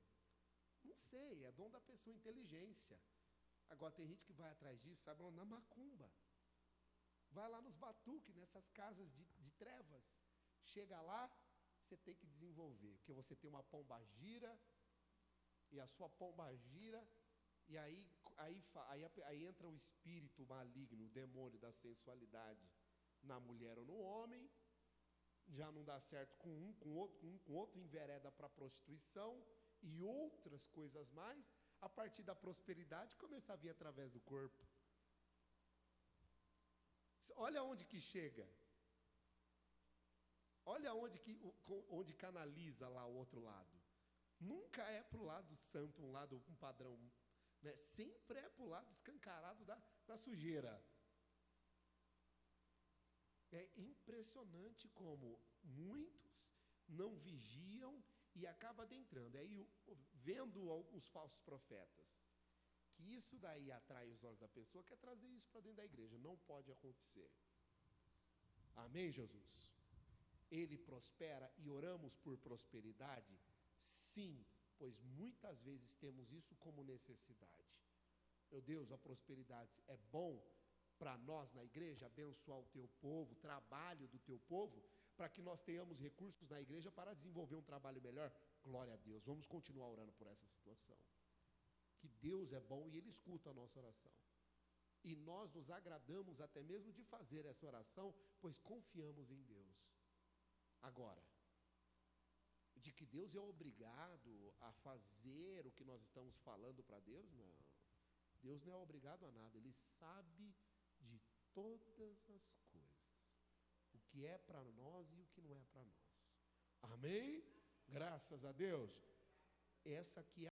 Não sei, é dom da pessoa, inteligência. Agora tem gente que vai atrás disso, sabe, na macumba. Vai lá nos batuques, nessas casas de trevas. Chega lá, você tem que desenvolver, porque você tem uma pombagira, e a sua pombagira, e aí entra o espírito maligno, o demônio da sensualidade na mulher ou no homem, já não dá certo com um, com outro envereda para a prostituição e outras coisas mais, a partir da prosperidade começa a vir através do corpo. Olha onde que chega. Olha onde canaliza lá o outro lado. Nunca é para o lado santo, um lado, um padrão, né? Sempre é para o lado escancarado da sujeira. É impressionante como muitos não vigiam e acabam adentrando. Aí, vendo os falsos profetas, que isso daí atrai os olhos da pessoa, quer trazer isso para dentro da igreja. Não pode acontecer. Amém, Jesus? Ele prospera e oramos por prosperidade? Sim, pois muitas vezes temos isso como necessidade. Meu Deus, a prosperidade é bom para nós na igreja, abençoar o teu povo, o trabalho do teu povo, para que nós tenhamos recursos na igreja para desenvolver um trabalho melhor. Glória a Deus, vamos continuar orando por essa situação. Que Deus é bom e Ele escuta a nossa oração. E nós nos agradamos até mesmo de fazer essa oração, pois confiamos em Deus. Agora, de que Deus é obrigado a fazer o que nós estamos falando para Deus, não. Deus não é obrigado a nada, Ele sabe de todas as coisas. O que é para nós e o que não é para nós. Amém? Graças a Deus. essa aqui é